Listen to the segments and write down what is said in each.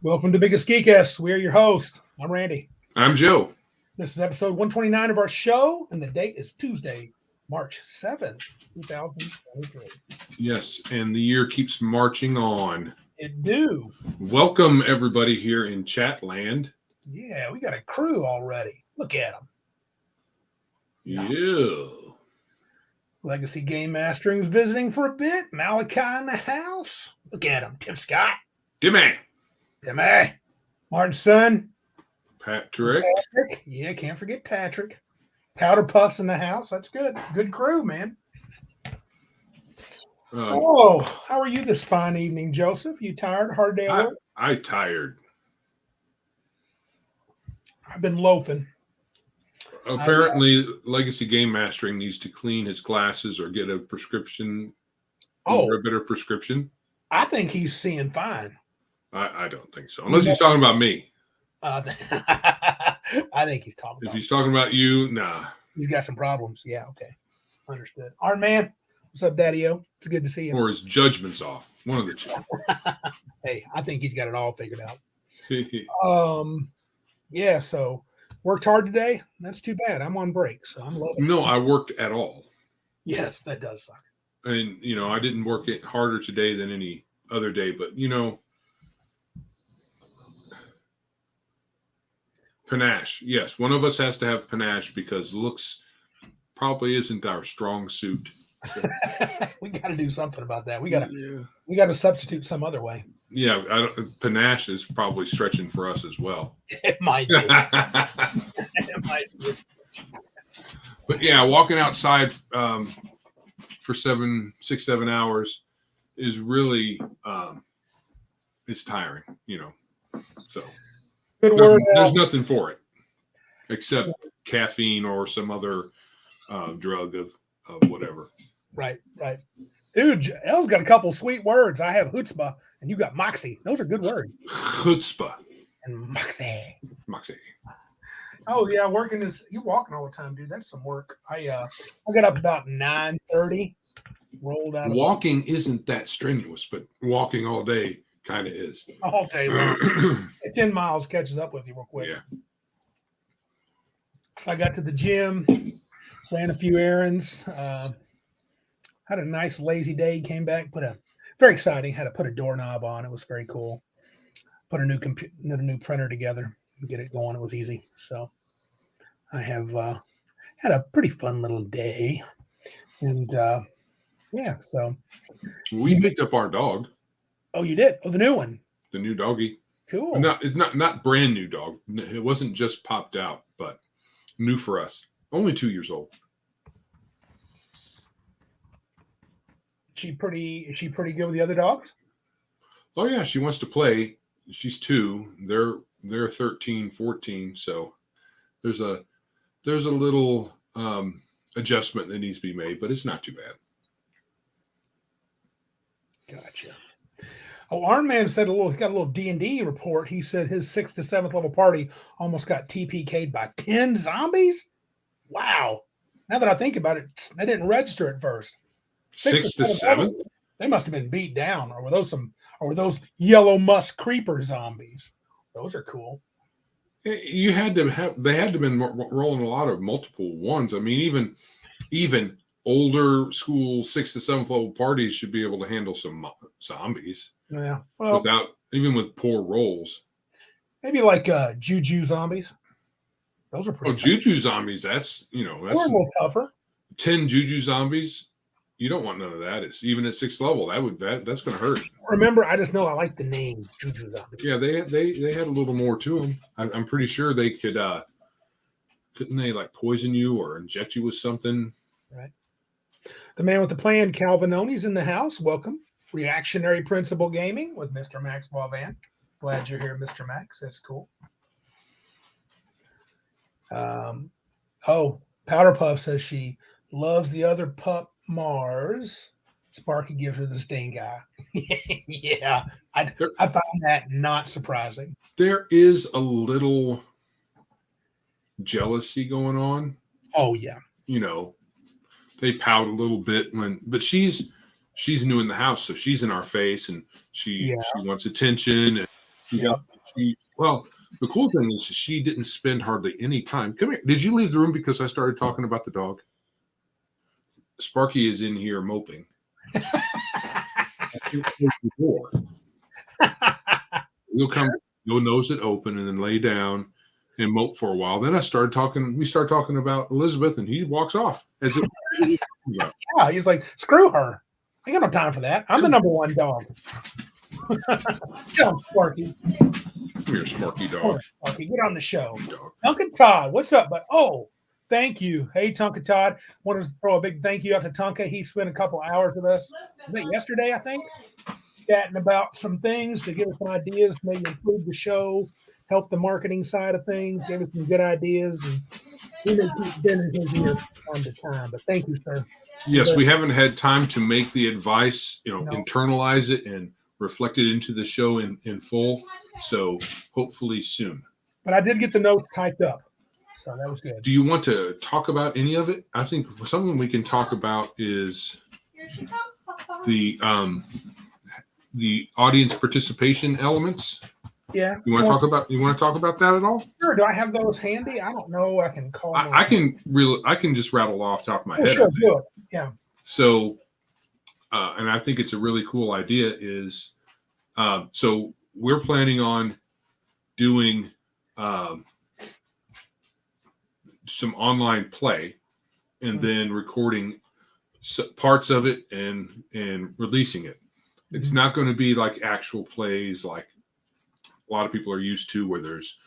Welcome to Biggest Geekest. We are your host. I'm Randy. I'm Joe. This is episode 129 of our show, and the date is Tuesday, March 7th, 2023. Yes, and the year keeps marching on. It do. Welcome, everybody, here in Chatland. Yeah, we got a crew already. Look at them. Yeah. Legacy Game Mastering's visiting for a bit. Malachi in the house. Look at him. Tim Scott. Dimmy. Timmy. Martin's son. Patrick. Yeah, can't forget Patrick. Powder Puffs in the house. That's good. Good crew, man. How are you this fine evening, Joseph? You tired? Hard day at work? I tired. I've been loafing. Apparently, Legacy Game Mastering needs to clean his glasses or get a prescription. A better prescription. I think he's seeing fine. I don't think so. Unless he's talking about me. I think he's talking about If he's talking about you, nah. He's got some problems. Yeah, okay. Understood. Iron Man, what's up, Daddy-O? It's good to see you. Or his judgment's off. One of the two. Hey, I think he's got it all figured out. Yeah, so worked hard today. That's too bad. I'm on break, so I'm loving it. No, I worked at all. Yes, that does suck. And, I didn't work it harder today than any other day, but, panache. Yes, one of us has to have panache because looks probably isn't our strong suit. So. We got to do something about that. We got to substitute some other way. Yeah, panache is probably stretching for us as well. It might be. It might be. But yeah, walking outside for 6-7 hours is really it's tiring, So good word. There's nothing for it except caffeine or some other drug of whatever. Right. Dude, Elle's got a couple sweet words. I have chutzpah, and you got moxie. Those are good words. Chutzpah. And moxie. Moxie. Oh, yeah, you're walking all the time, dude. That's some work. I got up about 9:30, rolled out. Walking isn't that strenuous, but walking all day kind of is. All day long. 10 miles catches up with you real quick. Yeah. So I got to the gym, ran a few errands, had a nice lazy day, came back, very exciting, had to put a doorknob on. It was very cool. Put a new printer together, get it going. It was easy. So I have had a pretty fun little day. And so. We picked up our dog. Oh, you did? Oh, the new one. The new doggy. Cool. It's not brand new dog. It wasn't just popped out, but new for us. Only 2 years old. Is she pretty good with the other dogs? Oh yeah, she wants to play. She's 2. They're 13, 14. So there's a little adjustment that needs to be made, but it's not too bad. Gotcha. Oh, Iron Man said he got a little D&D report. He said his 6th to 7th level party almost got TPK'd by 10 zombies. Wow. Now that I think about it, they didn't register at first. 6 to 7? They must have been beat down, or were those yellow musk creeper zombies? Those are cool. They had to have been rolling a lot of multiple ones. I mean, even older school 6th to 7th level parties should be able to handle some zombies. Yeah. Well, even with poor rolls. Maybe like juju zombies. Those are pretty tough. Juju zombies, that's a little tougher. 10 juju zombies. You don't want none of that. It's even at 6th level. That's going to hurt. Remember, I just know I like the name Juju Zombies. Yeah, they had a little more to them. I'm pretty sure they could. Couldn't they like poison you or inject you with something? Right. The man with the plan, Calvinoni's in the house. Welcome. Reactionary Principle Gaming with Mr. Max Walvan. Glad you're here, Mr. Max. That's cool. Powder Puff says she loves the other pup, Mars. Sparky gives her the stink eye. Yeah, I found that not surprising. There is a little jealousy going on. Oh yeah, they pout a little bit but she's new in the house, so she's in our face and she wants attention. And Well, the cool thing is she didn't spend hardly any time. Come here. Did you leave the room because I started talking about the dog? Sparky is in here moping. You'll come, you'll nose it open and then lay down and mope for a while. Then we start talking about Elizabeth, and he walks off as if yeah, he's like, screw her. I ain't got no time for that. I'm the number one dog. Come, Sparky. Come here, Sparky dog. Sparky, get on the show. Tonka Todd, what's up? But thank you. Hey, Tonka Todd. Want to throw a big thank you out to Tonka. He spent a couple hours with us yesterday, I think, chatting about some things to give us some ideas, maybe improve the show, help the marketing side of things, give us some good ideas. And we may keep bending his ear from time to time. But thank you, sir. Yes, we haven't had time to make the advice, internalize it and reflect it into the show in full. So hopefully soon. But I did get the notes typed up. So that was good. Do you want to talk about any of it? I think something we can talk about is the audience participation elements. Yeah. You want to talk about that at all? Sure. Do I have those handy? I don't know. I can call. I can just rattle off the top of my head. Sure, do it. Yeah. So, and I think it's a really cool idea. Is so we're planning on doing some online play, and then recording parts of it and releasing it. It's not going to be like actual plays like a lot of people are used to, where there's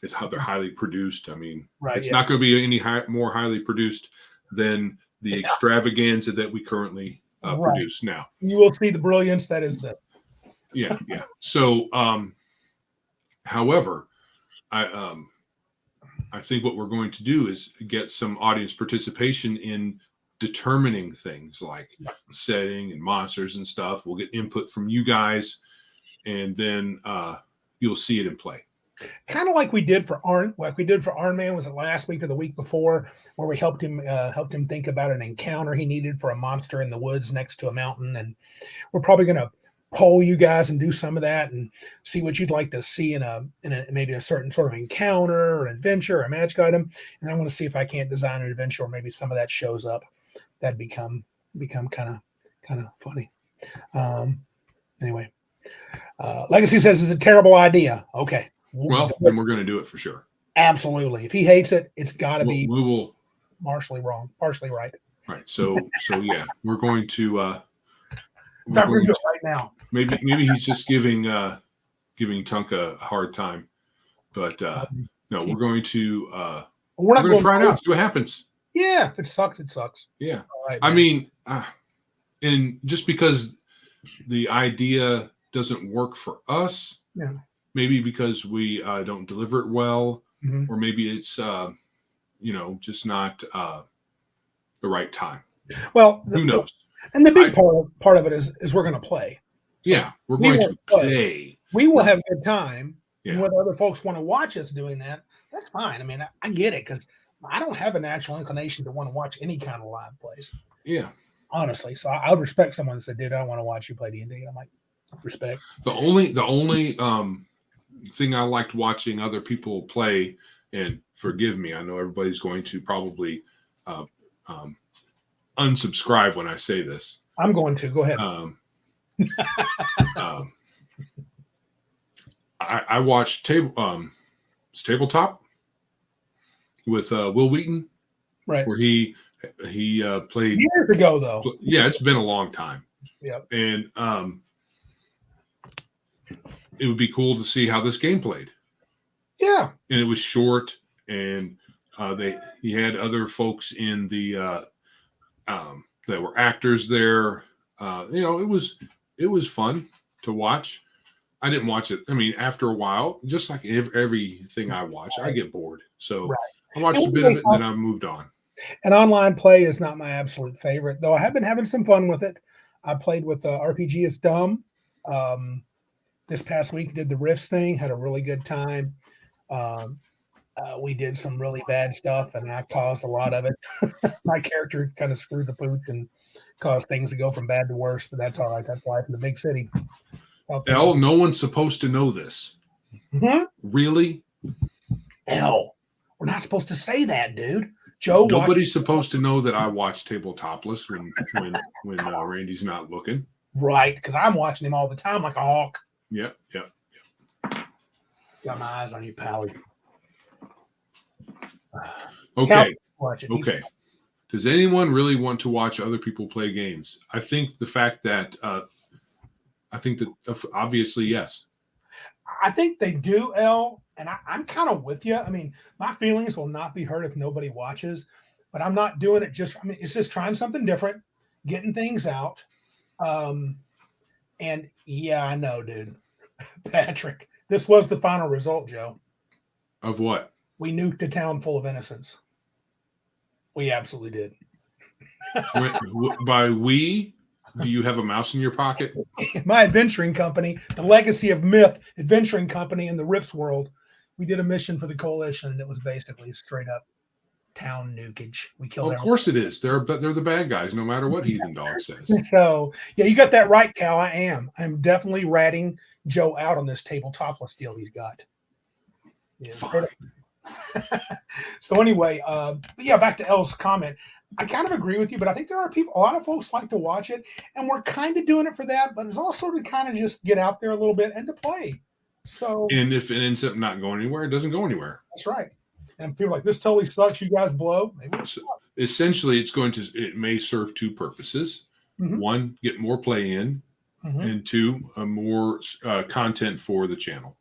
it's how they're highly produced. I mean, it's not going to be any more highly produced than the extravaganza that we currently produce now. You will see the brilliance that is the. Yeah. So, however, I think what we're going to do is get some audience participation in determining things like setting and monsters and stuff. We'll get input from you guys, and then you'll see it in play. Kind of like we did for Arn. Like we did for Arn Man, was it last week or the week before, where we helped him think about an encounter he needed for a monster in the woods next to a mountain. And we're probably going to poll you guys and do some of that and see what you'd like to see in maybe a certain sort of encounter or adventure or magic item. And I want to see if I can't design an adventure, or maybe some of that shows up. That'd become kind of funny. Anyway, Legacy says it's a terrible idea. Okay. Well, then we're going to do it for sure. Absolutely. If he hates it, it's got to be we will partially wrong, partially right. Right. So yeah, we're going to do it right now. Maybe he's just giving Tonka a hard time, but no, we're going to we're going to try it out, see what happens. Yeah, if it sucks, it sucks. Yeah, all right, I mean, and just because the idea doesn't work for us, maybe because we don't deliver it well, or maybe it's just not the right time. Well, who knows? And the big part of it is we're going to play. So we're going to play. We will have a good time. Yeah. And whether other folks want to watch us doing that, that's fine. I mean, I get it, because I don't have a natural inclination to want to watch any kind of live plays. Yeah. Honestly. So I would respect someone that said, dude, I want to watch you play D&D. I'm like, respect. The only thing I liked watching other people play, and forgive me, I know everybody's going to probably unsubscribe when I say this. I'm going to. Go ahead. I watched Tabletop with Will Wheaton, right? Where he played years ago, though. Yeah, it's been a long time. Yeah, and it would be cool to see how this game played. Yeah, and it was short, and he had other folks in the that were actors there. It was fun to watch. I didn't watch it. I mean, after a while, just like everything I watch, I get bored. So I watched a bit of it, and then I moved on. And online play is not my absolute favorite, though I have been having some fun with it. I played with RPG is Dumb. This past week, did the Rifts thing, had a really good time. We did some really bad stuff, and I caused a lot of it. My character kind of screwed the pooch and caused things to go from bad to worse, but that's all right. That's life in the big city. No one's supposed to know this. Mhm. Really? Hell, we're not supposed to say that, dude. Joe, Nobody's supposed to know that I watch Tabletopless when Randy's not looking. Right, because I'm watching him all the time like a hawk. Yep. Got my eyes on you, Pally. Okay. Watch it. Okay. Does anyone really want to watch other people play games? I think the fact that obviously yes. I think they do, L, and I'm kind of with you. I mean, my feelings will not be hurt if nobody watches, but I'm not doing it just. I mean, it's just trying something different, getting things out. And yeah, I know, dude. Patrick, this was the final result, Joe. Of what? We nuked a town full of innocents. We absolutely did. By we, do you have a mouse in your pocket? My adventuring company, the Legacy of Myth adventuring company in the Rifts world, we did a mission for the coalition, and it was basically straight up town nukage. We killed. Of course it is. They're the bad guys, no matter what Heathen Dog says. So yeah, you got that right, Cal. I am. I'm definitely ratting Joe out on this Tabletopless deal he's got. Yeah. Fine. So anyway, yeah, back to L's comment. I kind of agree with you, but I think there are people, a lot of folks like to watch it, and we're kind of doing it for that, but it's also to kind of just get out there a little bit and to play. So, and if it ends up not going anywhere, it doesn't go anywhere. That's right. And people are like, this totally sucks. You guys blow. So essentially, it may serve two purposes. Mm-hmm. One, get more play in, and two, more content for the channel.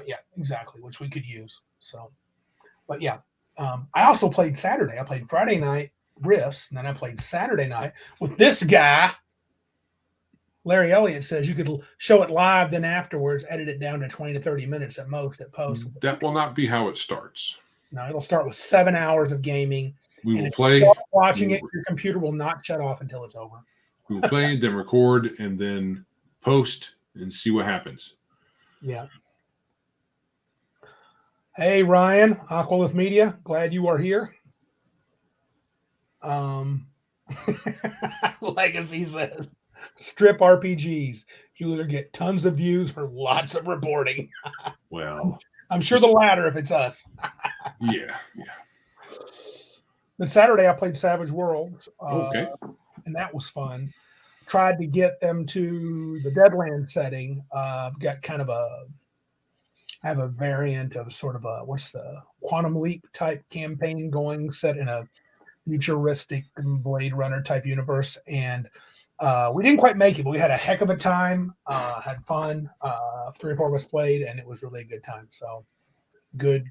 Yeah, exactly, which we could use. So, but yeah, I also played Saturday. I played Friday night Rifts, and then I played Saturday night with this guy. Larry Elliott says you could show it live, then afterwards edit it down to 20 to 30 minutes at most at post. That will not be how it starts. No, it'll start with 7 hours of gaming. We will play. Watching it, your computer will not shut off until it's over. We will play, then record, and then post and see what happens. Yeah. Hey, Ryan, Aqualith Media. Glad you are here. Legacy says, strip RPGs. You either get tons of views or lots of reporting. Well, I'm sure the latter if it's us. Yeah. But Saturday I played Savage Worlds. Okay. And that was fun. Tried to get them to the Deadlands setting. Got kind of I have a variant of sort of what's the Quantum Leap type campaign going, set in a futuristic Blade Runner type universe. And we didn't quite make it, but we had a heck of a time, had fun. 3 or 4 of us played, and it was really a good time. So good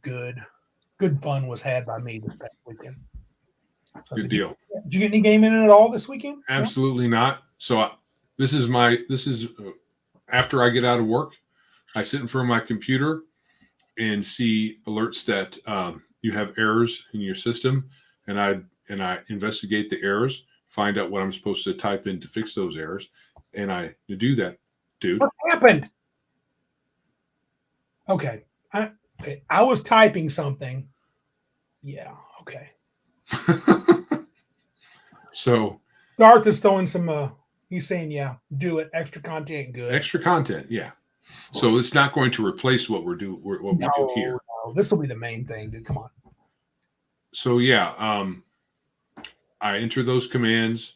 fun was had by me this past weekend. So good deal. Did you get any game in it at all this weekend? Absolutely not. So this is after I get out of work, I sit in front of my computer and see alerts that you have errors in your system, and I investigate the errors, find out what I'm supposed to type in to fix those errors, and I do that, dude. What happened? Okay. I was typing something. Yeah, okay. So Garth is throwing some he's saying, yeah, do it. Extra content, good. Extra content, yeah. So it's not going to replace what we do here. No, this will be the main thing, dude. Come on. So yeah, I enter those commands.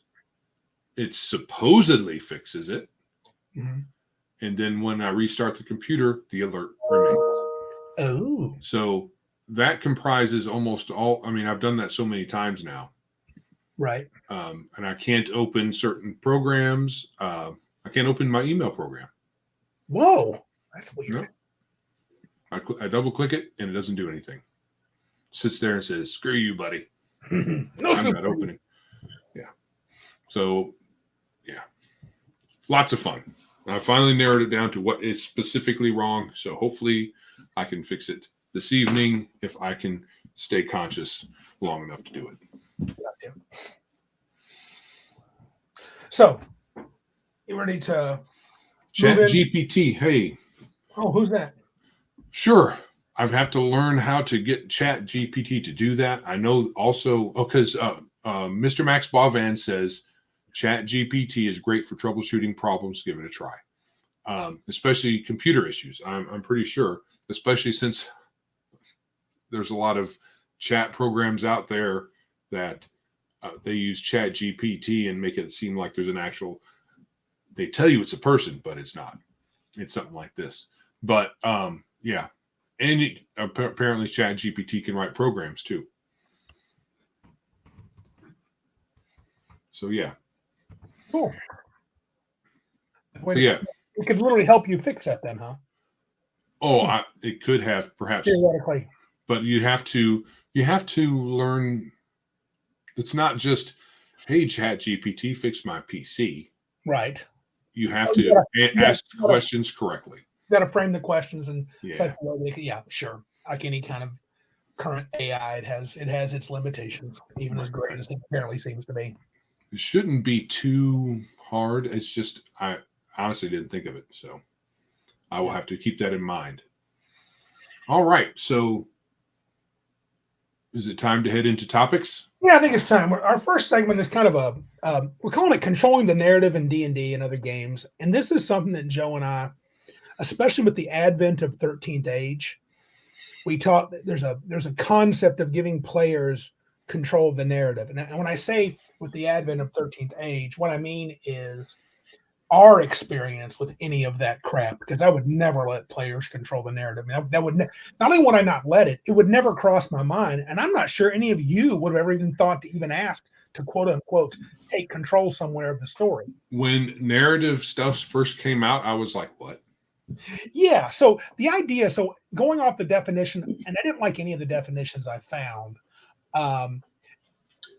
It supposedly fixes it. Mm-hmm. And then when I restart the computer, the alert remains. Oh. So that comprises almost all. I mean, I've done that so many times now. Right. And I can't open certain programs. I can't open my email program. Whoa. That's weird. No. I double click it and it doesn't do anything. Sits there and says, screw you, buddy. I'm not opening. Yeah. So, yeah. Lots of fun. I finally narrowed it down to what is specifically wrong. So hopefully I can fix it this evening if I can stay conscious long enough to do it. Gotcha. So, you ready to Chat GPT? Hey. Oh, who's that? Sure. I have to learn how to get Chat GPT to do that. I know also because Mr. Max Bavan says Chat GPT is great for troubleshooting problems. Give it a try, especially computer issues. I'm pretty sure especially since there's a lot of chat programs out there that they use Chat GPT and make it seem like there's an actual, they tell you it's a person, but it's not. It's something like this. But yeah. And apparently Chat GPT can write programs too. So yeah. Cool. So, yeah. It could literally help you fix that then, huh? Oh, it could have perhaps. Theoretically. But you have to learn. It's not just, hey, Chat GPT, fix my PC. Right. You have to ask questions correctly. You got to frame the questions and sure. Like any kind of current AI, it has its limitations, even as great as it apparently seems to be. It shouldn't be too hard. It's just I honestly didn't think of it, so I will have to keep that in mind. All right, so is it time to head into topics? Yeah, I think it's time. Our first segment is kind of we're calling it controlling the narrative in D&D and other games, and this is something that Joe and I, especially with the advent of 13th Age, we taught that there's a concept of giving players control of the narrative. And when I say with the advent of 13th Age, what I mean is our experience with any of that crap, because I would never let players control the narrative. That would not only would I not let it, it would never cross my mind. And I'm not sure any of you would have ever even thought to even ask to quote unquote take control somewhere of the story. When narrative stuff first came out, I was like, what? Yeah. So the idea, so going off the definition, and I didn't like any of the definitions I found.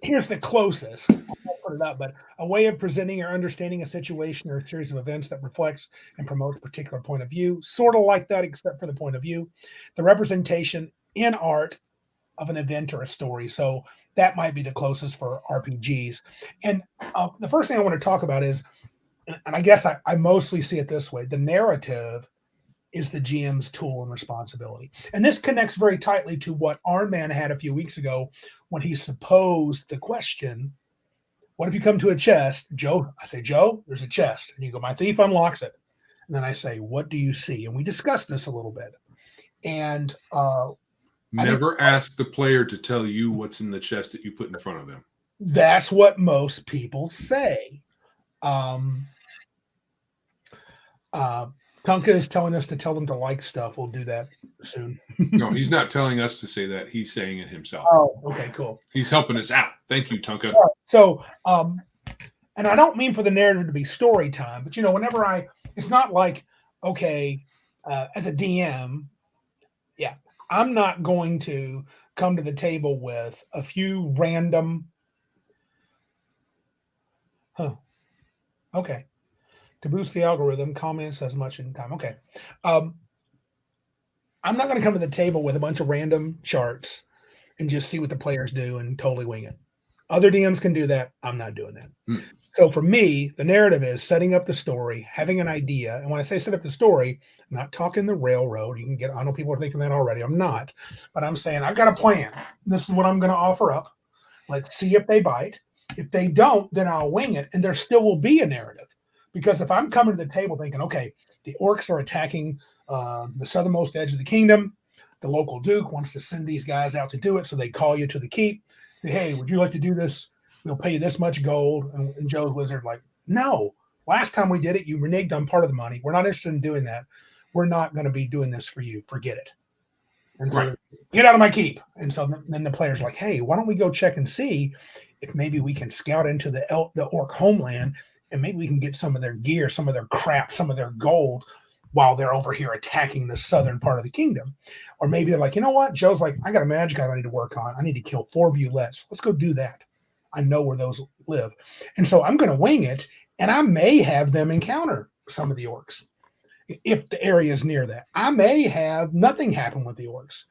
Here's the closest. I won't put it up, but a way of presenting or understanding a situation or a series of events that reflects and promotes a particular point of view, sort of like that, except for the point of view. The representation in art of an event or a story. So that might be the closest for RPGs. And the first thing I want to talk about is, and I guess I mostly see it this way, the narrative is the GM's tool and responsibility. And this connects very tightly to what Arnman had a few weeks ago when he supposed the question, what if you come to a chest, Joe? I say, Joe, there's a chest. And you go, my thief unlocks it. And then I say, what do you see? And we discussed this a little bit. And never ask the player to tell you what's in the chest that you put in front of them. That's what most people say. Tonka is telling us to tell them to like stuff. We'll do that soon. No, he's not telling us to say that. He's saying it himself. Oh, okay, cool. He's helping us out. Thank you, Tonka. Right. So, and I don't mean for the narrative to be story time, but whenever it's not like, okay, as a DM, yeah, I'm not going to come to the table with a few random, okay. To boost the algorithm, comments as much in time. Okay. I'm not going to come to the table with a bunch of random charts and just see what the players do and totally wing it. Other DMs can do that. I'm not doing that. So for me, the narrative is setting up the story, having an idea. And when I say set up the story, I'm not talking the railroad. You can get, I know people are thinking that already. I'm not. But I'm saying I've got a plan. This is what I'm going to offer up. Let's see if they bite. If they don't, then I'll wing it. And there still will be a narrative. Because if I'm coming to the table thinking, okay, the orcs are attacking the southernmost edge of the kingdom, the local duke wants to send these guys out to do it, so they call you to the keep, say, hey, would you like to do this? We'll pay you this much gold. And Joe's wizard like, no, last time we did it, you reneged on part of the money. We're not interested in doing that. We're not going to be doing this for you. Forget it. And so get out of my keep. And so then the player's like, hey, why don't we go check and see if maybe we can scout into the orc homeland, and maybe we can get some of their gear, some of their crap, some of their gold while they're over here attacking the southern part of the kingdom. Or maybe they're like, you know what? Joe's like, I got a magic item I need to work on. I need to kill 4 bullets. Let's go do that. I know where those live. And so I'm going to wing it, and I may have them encounter some of the orcs if the area is near that. I may have nothing happen with the orcs.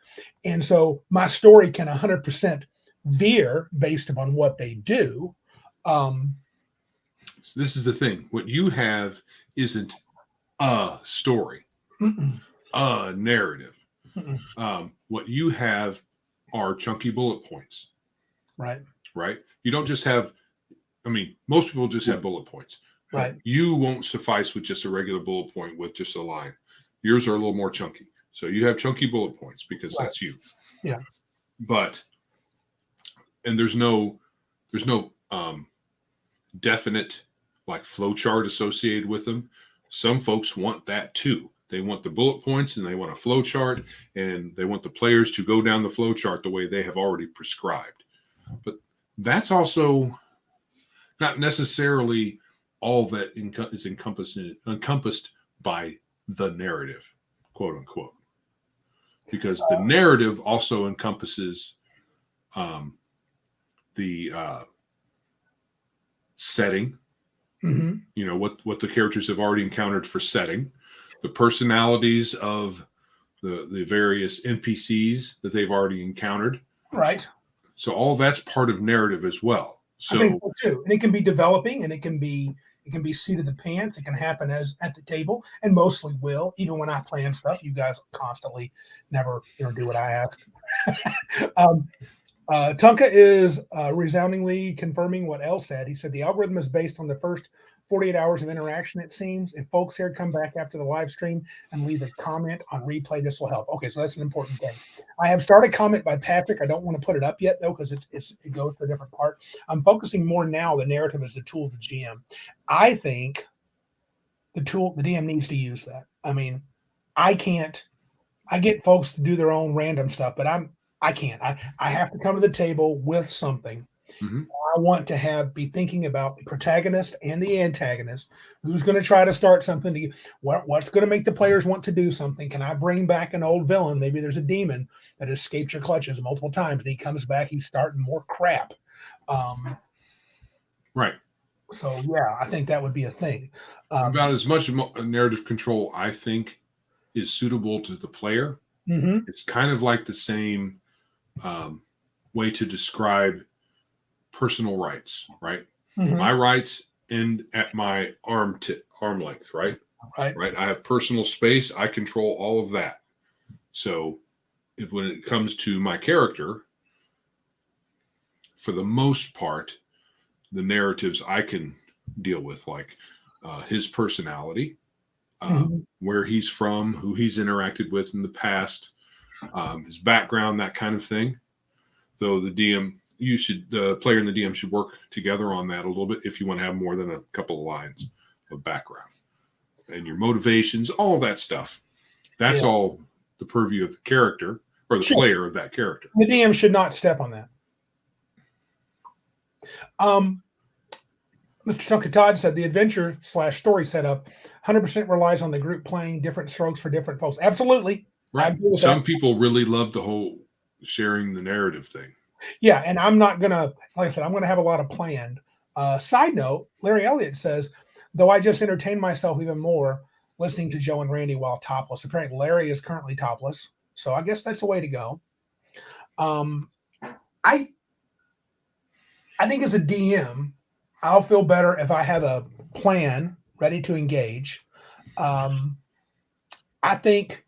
And so my story can 100% veer based upon what they do. This is the thing. What you have isn't a story, a narrative. What you have are chunky bullet points. Right. You don't just have, most people just have bullet points. Right. You won't suffice with just a regular bullet point with just a line. Yours are a little more chunky. So you have chunky bullet points because Right. that's you. Yeah. And there's no definite like flow chart associated with them. Some folks want that too. They want the bullet points and they want a flow chart, and they want the players to go down the flow chart the way they have already prescribed. But that's also not necessarily all that is encompassed by the narrative, quote unquote, because the narrative also encompasses the setting. Mm-hmm. You know, what the characters have already encountered for setting, the personalities of the various NPCs that they've already encountered. Right. So all that's part of narrative as well. So I think so too. And it can be developing, and it can be seat of the pants. It can happen as at the table, and mostly will. Even when I plan stuff, you guys constantly never do what I ask. Tunka is resoundingly confirming what El said. He said the algorithm is based on the first 48 hours of interaction, it seems. If folks here come back after the live stream and leave a comment on replay, this will help. Okay, so that's an important thing. I have started a comment by Patrick. I don't want to put it up yet, though, because it goes to a different part. I'm focusing more now. The narrative is the tool of the GM. I think the DM needs to use that. I mean, I can't. I get folks to do their own random stuff, but I can't. I have to come to the table with something. mm-hmm. I want to be thinking about the protagonist and the antagonist. Who's going to try to start something? What's going to make the players want to do something? Can I bring back an old villain? Maybe there's a demon that escaped your clutches multiple times, and he comes back. He's starting more crap. Right. So yeah, I think that would be a thing. About as much narrative control I think is suitable to the player. Mm-hmm. It's kind of like the same way to describe personal rights, right? Mm-hmm. My rights end at my arm length, right? Right. I have personal space. I control all of that. So when it comes to my character, for the most part, the narratives I can deal with, like his personality, where he's from, who he's interacted with in the past, his background, that kind of thing. Though the player and the DM should work together on that a little bit if you want to have more than a couple of lines of background and your motivations, all that stuff. That's all the purview of the character or the player of that character. The DM should not step on that. Mr. Tunka Todd said the adventure/story setup 100% relies on the group playing different strokes for different folks. Absolutely. Right. Some people really love the whole sharing the narrative thing. Yeah, and I'm not going to, like I said, I'm going to have a lot of planned. Side note, Larry Elliott says, though I just entertained myself even more listening to Joe and Randy while topless. Apparently Larry is currently topless, so I guess that's the way to go. I think as a DM, I'll feel better if I have a plan ready to engage. I think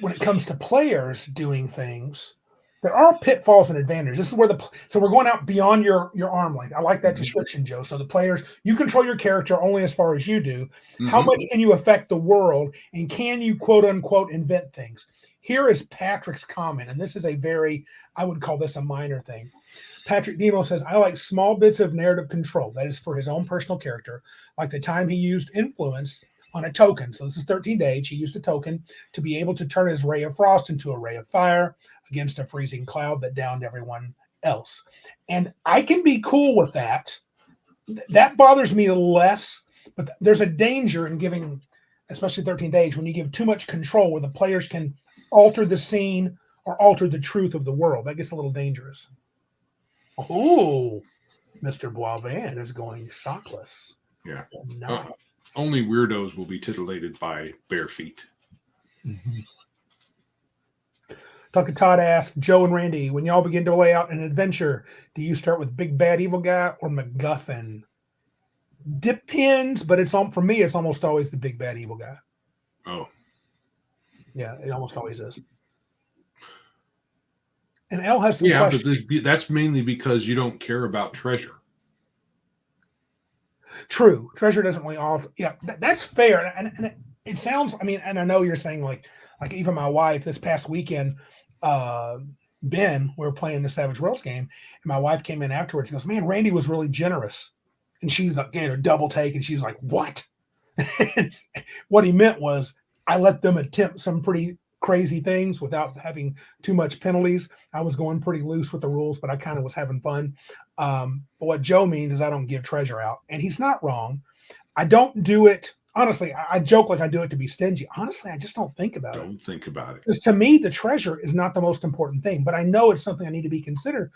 when it comes to players doing things, there are pitfalls and advantages. This is where so we're going out beyond your arm length. I like that description, Joe. So the players, you control your character only as far as you do. Mm-hmm. How much can you affect the world, and can you quote unquote invent things? Here is Patrick's comment, and this is I would call this a minor thing. Patrick Demo says, I like small bits of narrative control. That is for his own personal character, like the time he used influence on a token. So this is 13th Age. He used a token to be able to turn his ray of frost into a ray of fire against a freezing cloud that downed everyone else. And I can be cool with that. That bothers me less, but there's a danger in giving, especially 13th Age, when you give too much control where the players can alter the scene or alter the truth of the world. That gets a little dangerous. Oh, Mr. Boivin is going sockless. Yeah. Nice. Only weirdos will be titillated by bare feet. Mm-hmm. Tucker Todd asked Joe and Randy, when y'all begin to lay out an adventure, do you start with big bad evil guy or MacGuffin? Depends, but for me, it's almost always the big bad evil guy. Oh. Yeah, it almost always is. And Elle has some questions. But that's mainly because you don't care about treasure. True. Treasure doesn't really offer. Yeah, that's fair. And it sounds, I mean, and I know you're saying like, Like even my wife this past weekend, Ben, we were playing the Savage Worlds game, and my wife came in afterwards and goes, "Man, Randy was really generous." And she's like, a double take, and she's like, "What?" What he meant was, I let them attempt some pretty crazy things without having too much penalties. I was going pretty loose with the rules, but I kind of was having fun. But what Joe means is I don't give treasure out, and he's not wrong. I don't do it. Honestly, I joke like I do it to be stingy. Honestly, I just don't think about it. Don't think about it. Because to me, the treasure is not the most important thing, but I know it's something I need to be considered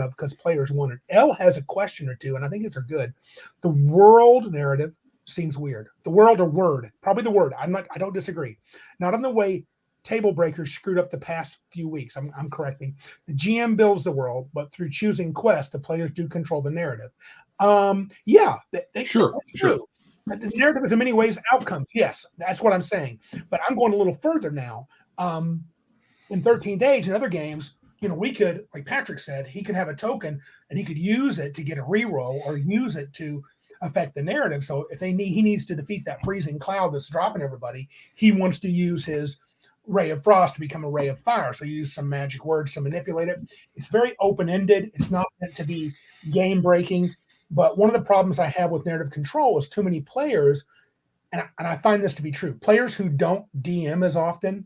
of because players want it. L has a question or two, and I think these are good. The world narrative seems weird. The world or word, probably the word. I don't disagree. Not in the way Table Breakers screwed up the past few weeks. I'm correcting. The GM builds the world, but through choosing quests, the players do control the narrative. Yeah, Sure. True. The narrative is in many ways outcomes. Yes, that's what I'm saying. But I'm going a little further now. In 13th Age and other games, we could, like Patrick said, he could have a token and he could use it to get a reroll or use it to affect the narrative. So if he needs to defeat that freezing cloud that's dropping everybody, he wants to use his ray of frost to become a ray of fire. So you use some magic words to manipulate it. It's very open-ended. It's not meant to be game-breaking. But one of the problems I have with narrative control is too many players, and I find this to be true. Players who don't DM as often,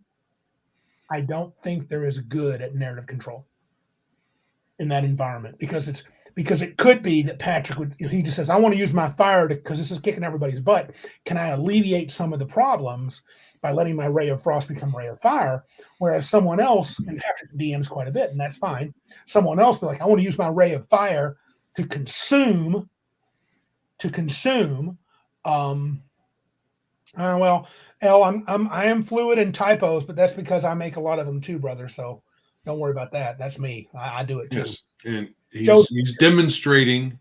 I don't think they're as good at narrative control in that environment because it could be that Patrick he just says, I want to use my fire because this is kicking everybody's butt. Can I alleviate some of the problems by letting my ray of frost become ray of fire? Whereas someone else, and Patrick DMs quite a bit, and that's fine. Someone else be like, I want to use my ray of fire to consume. Well, L, I am fluid in typos, but that's because I make a lot of them too, brother. So don't worry about that. That's me. I do it too. Yes, and he's demonstrating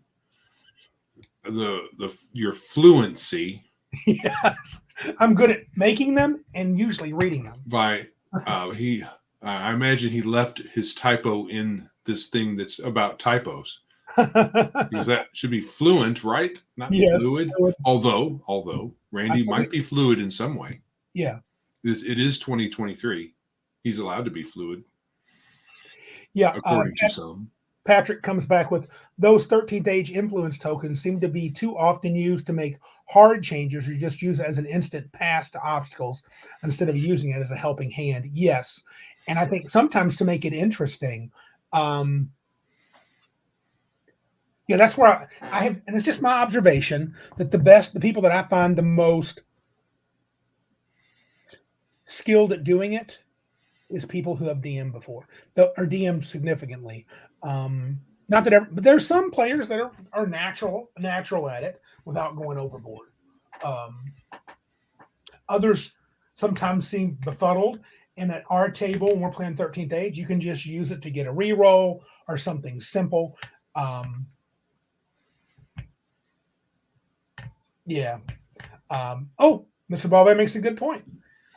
your fluency. Yes, I'm good at making them and usually reading them. By I imagine he left his typo in this thing that's about typos. Because that should be fluent, right? Not fluid. Although Randy might be fluid in some way. Yeah. It is 2023. He's allowed to be fluid. Yeah. According to some. Patrick comes back with those 13th Age influence tokens seem to be too often used to make hard changes, or you just use it as an instant pass to obstacles instead of using it as a helping hand. Yes. And I think sometimes to make it interesting, yeah, that's where I have, and it's just my observation that the people that I find the most skilled at doing it is people who have DM before, or DM significantly. Not that but there's some players that are natural at it without going overboard. Others sometimes seem befuddled. And at our table, when we're playing 13th Age, you can just use it to get a reroll or something simple. Yeah. Mr. Balvay makes a good point.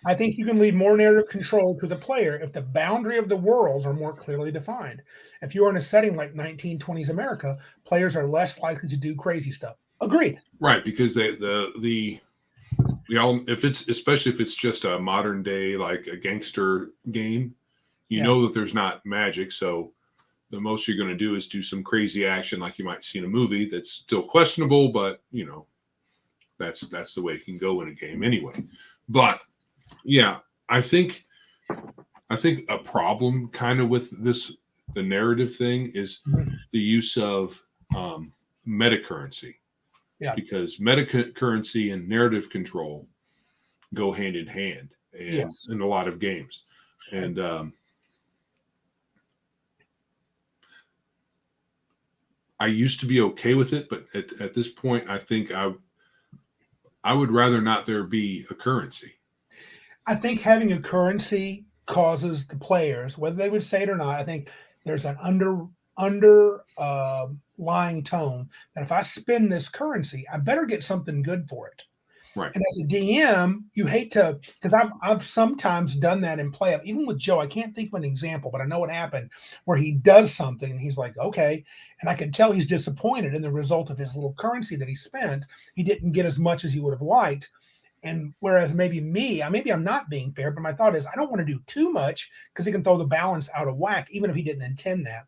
I think you can leave more narrative control to the player if the boundary of the worlds are more clearly defined. If you're in a setting like 1920s America, players are less likely to do crazy stuff. Agreed. Right, because especially if it's just a modern day, like a gangster game, you know that there's not magic, so the most you're going to do is do some crazy action like you might see in a movie that's still questionable, but that's the way it can go in a game anyway. But yeah, I think a problem kind of with the narrative thing is the use of meta currency. Yeah. Because meta currency and narrative control go hand in hand in a lot of games. And I used to be okay with it, but at this point, I think I would rather not there be a currency. I think having a currency causes the players, whether they would say it or not, I think there's an underlying tone that if I spend this currency, I better get something good for it. Right. And as a DM, you hate to, because I've sometimes done that in play. Even with Joe, I can't think of an example, but I know what happened where he does something and he's like, okay. And I can tell he's disappointed in the result of his little currency that he spent. He didn't get as much as he would have liked. And whereas maybe I'm not being fair, but my thought is I don't want to do too much because he can throw the balance out of whack, even if he didn't intend that.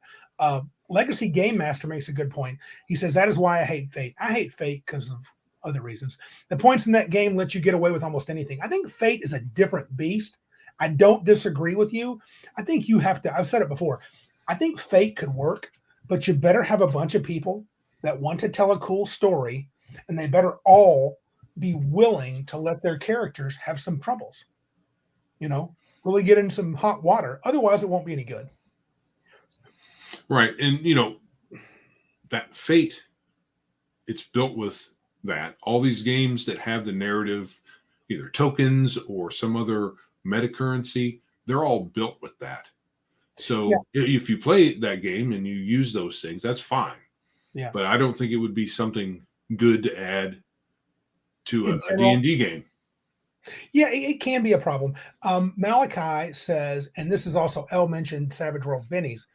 Legacy Game Master makes a good point. He says, that is why I hate Fate. I hate Fate because of other reasons. The points in that game let you get away with almost anything. I think Fate is a different beast. I don't disagree with you. I think you have to, I've said it before, I think Fate could work, but you better have a bunch of people that want to tell a cool story, and they better all be willing to let their characters have some troubles, really get in some hot water. Otherwise, it won't be any good. Right. And, that Fate, it's built with that. All these games that have the narrative, either tokens or some other meta currency, they're all built with that. So if you play that game and you use those things, that's fine. Yeah. But I don't think it would be something good to add to a D&D game. Yeah, it can be a problem. Malachi says, and this is also, Elle mentioned Savage Worlds Bennies.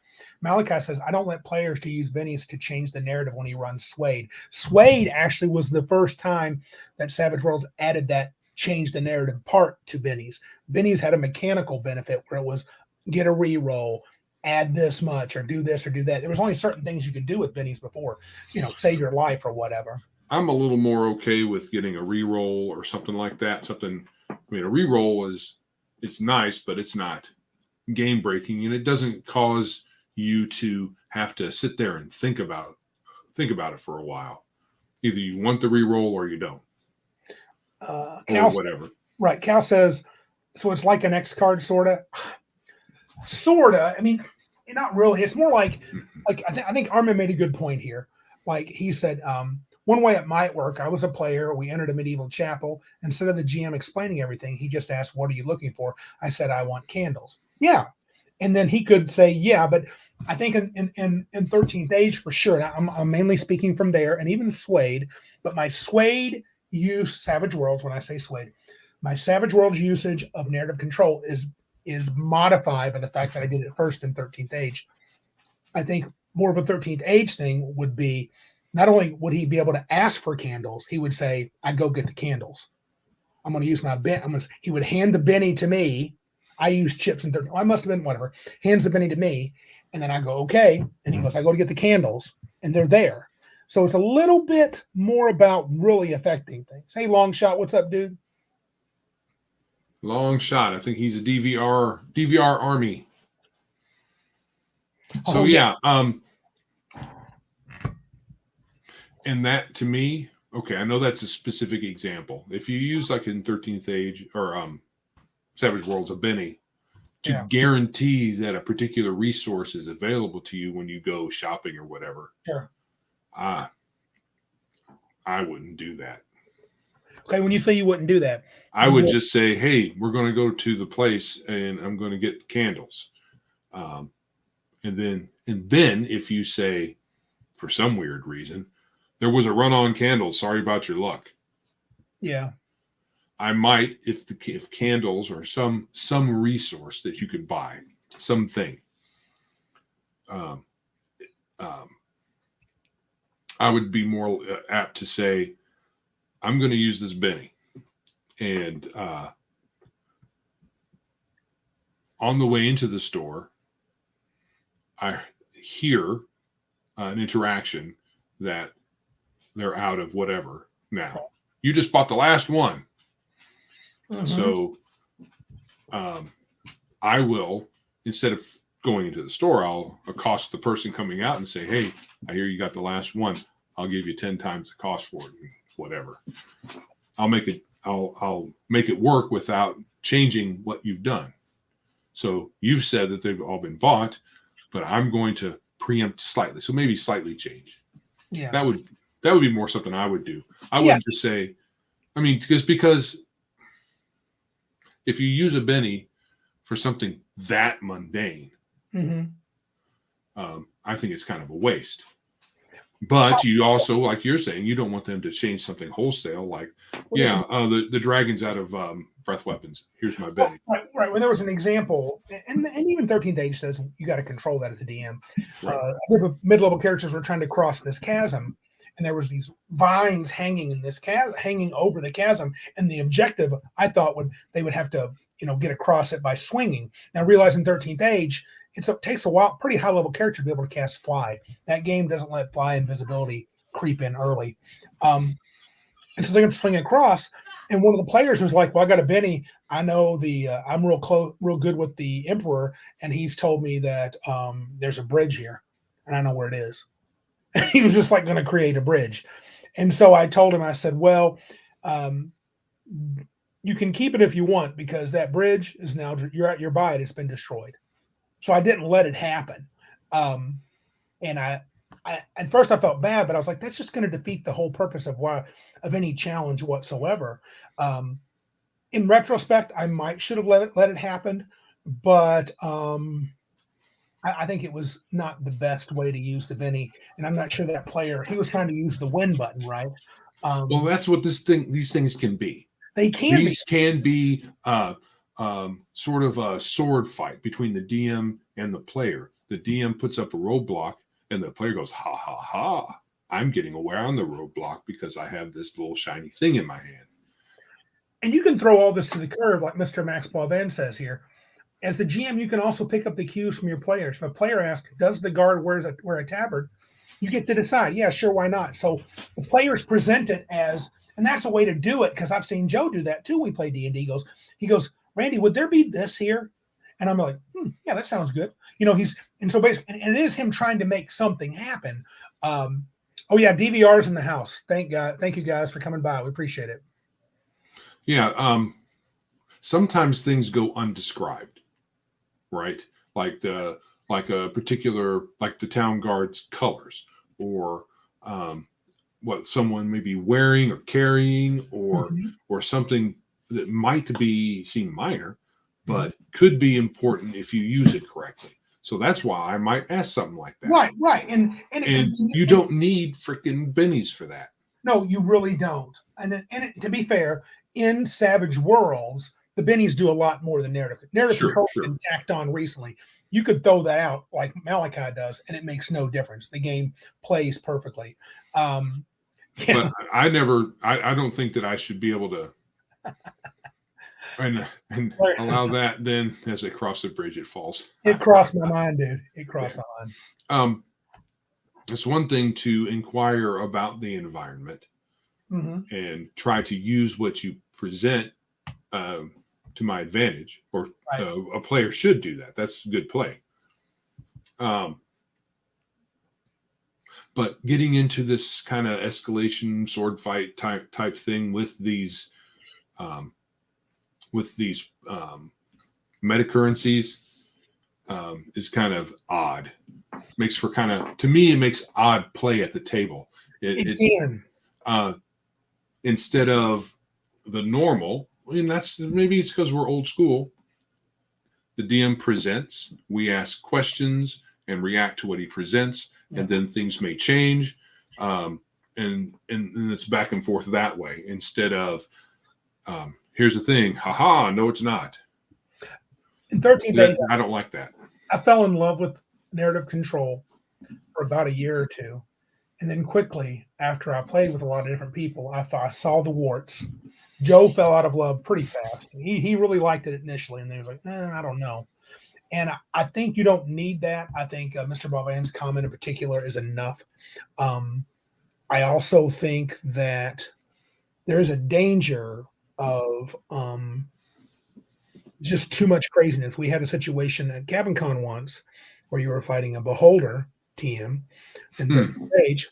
Malachi says, I don't let players to use Bennies to change the narrative when he runs Suede. Suede actually was the first time that Savage Worlds added that change the narrative part to Bennies. Bennies had a mechanical benefit where it was get a reroll, add this much, or do this or do that. There was only certain things you could do with Bennies before, save your life or whatever. I'm a little more okay with getting a reroll or something like that. A reroll it's nice, but it's not game breaking, and it doesn't cause you to have to sit there and think about it for a while. Either you want the reroll or you don't. Cal, or whatever. Right. Cal says, so it's like an X card, sorta. Sorta. I mean, not really. It's more like I think Armin made a good point here. Like he said, one way it might work, I was a player. We entered a medieval chapel. Instead of the GM explaining everything, he just asked, what are you looking for? I said, I want candles. Yeah. And then he could say, yeah, but I think in 13th Age for sure. I'm mainly speaking from there and even Suede, but my Suede use Savage Worlds, when I say Suede, my Savage Worlds usage of narrative control is modified by the fact that I did it first in 13th Age. I think more of a 13th Age thing would be, not only would he be able to ask for candles, he would say, I go get the candles. I'm going to use my bin. He would hand the Benny to me. I use chips and I must have been whatever. Hands the Benny to me. And then I go, okay. And he goes, I go to get the candles. And they're there. So it's a little bit more about really affecting things. Hey, Long Shot, what's up, dude? Long Shot. I think he's a DVR army. So yeah. And that to me, okay, I know that's a specific example. If you use like in 13th Age or Savage Worlds, a Benny, to guarantee that a particular resource is available to you when you go shopping or whatever. Sure. I wouldn't do that. Okay, when you say you wouldn't do that, I would just say, hey, we're going to go to the place and I'm going to get candles. And then if you say, for some weird reason, there was a run on candles, sorry about your luck. Yeah. I might, if candles or some resource that you could buy, something. I would be more apt to say, I'm going to use this Benny. And on the way into the store, I hear an interaction that they're out of whatever now. You just bought the last one. Mm-hmm. So I will, instead of going into the store, I'll accost the person coming out and say, hey, I hear you got the last one. I'll give you 10 times the cost for it, whatever. I'll make it work without changing what you've done. So you've said that they've all been bought, but I'm going to preempt slightly. So maybe slightly change. Yeah. That would be more something I would do. I wouldn't just say, I mean, because if you use a Benny for something that mundane, I think it's kind of a waste. But you also, like you're saying, you don't want them to change something wholesale. Like, the dragon's out of breath weapons. Here's my Benny. Right. When there was an example, and even 13th Age says you got to control that as a DM. A group of mid-level characters were trying to cross this chasm, and there was these vines hanging in this hanging over the chasm, and the objective I thought they would have to get across it by swinging. Now, realizing 13th age, it takes a while, pretty high level character to be able to cast fly. That game doesn't let fly invisibility creep in early, and so they're going to swing across. And one of the players was like, "Well, I got a Benny. I know I'm real good with the Emperor, and he's told me that there's a bridge here, and I know where it is." He was just like going to create a bridge. And so I told him, I said, "Well, you can keep it if you want, because that bridge is now, you're by it. It's been destroyed." So I didn't let it happen. And I at first I felt bad, but I was like, that's just going to defeat the whole purpose of any challenge whatsoever. In retrospect, I might should have let it happen, but I think it was not the best way to use the Benny, and I'm not sure that player, he was trying to use the win button, right? Well, that's what these things can be. They can These can be sort of a sword fight between the DM and the player. The DM puts up a roadblock, and the player goes, "Ha ha ha! I'm getting around the roadblock because I have this little shiny thing in my hand." And you can throw all this to the curb, like Mr. Max Boivin says here. As the GM, you can also pick up the cues from your players. If a player asks, "Does the guard wear a tabard?" you get to decide. Yeah, sure, why not? So the players present it as, and that's a way to do it, because I've seen Joe do that too. We play D&D. He goes, "Randy, would there be this here?" And I'm like, "Yeah, that sounds good." So basically, and it is him trying to make something happen. Oh yeah, DVR's in the house. Thank you guys for coming by. We appreciate it. Yeah. Sometimes things go undescribed, right? Like a particular, like the town guard's colors, or what someone may be wearing or carrying, or something that might seem minor, but could be important if you use it correctly. So that's why I might ask something like that. Right. And you don't need freaking bennies for that. No, you really don't. And to be fair, in Savage Worlds, the bennies do a lot more than narrative. Narrative control has been tacked on recently. You could throw that out like Malachi does, and it makes no difference. The game plays perfectly. But I don't think that I should be able to and allow that. Then as they cross the bridge, it falls. It crossed my mind, dude. It crossed my mind. It's one thing to inquire about the environment and try to use what you present to my advantage, or a player should do that. That's good play. But getting into this kind of escalation sword fight type thing with these meta currencies is kind of odd. Makes for to me, it makes odd play at the table. It can. Instead of the normal, and maybe it's because we're old school. The DM presents, we ask questions and react to what he presents, and then things may change, and it's back and forth that way. Instead of here's the thing, haha, no, it's not. In 13 days, I don't like that. I fell in love with narrative control for about a year or two. And then quickly, after I played with a lot of different people, I saw the warts. Joe fell out of love pretty fast. He really liked it initially, and then he was like, I don't know. And I think you don't need that. I think Mr. Boivin's comment in particular is enough. I also think that there is a danger of just too much craziness. We had a situation at Cabin Con once where you were fighting a Beholder TM in the stage,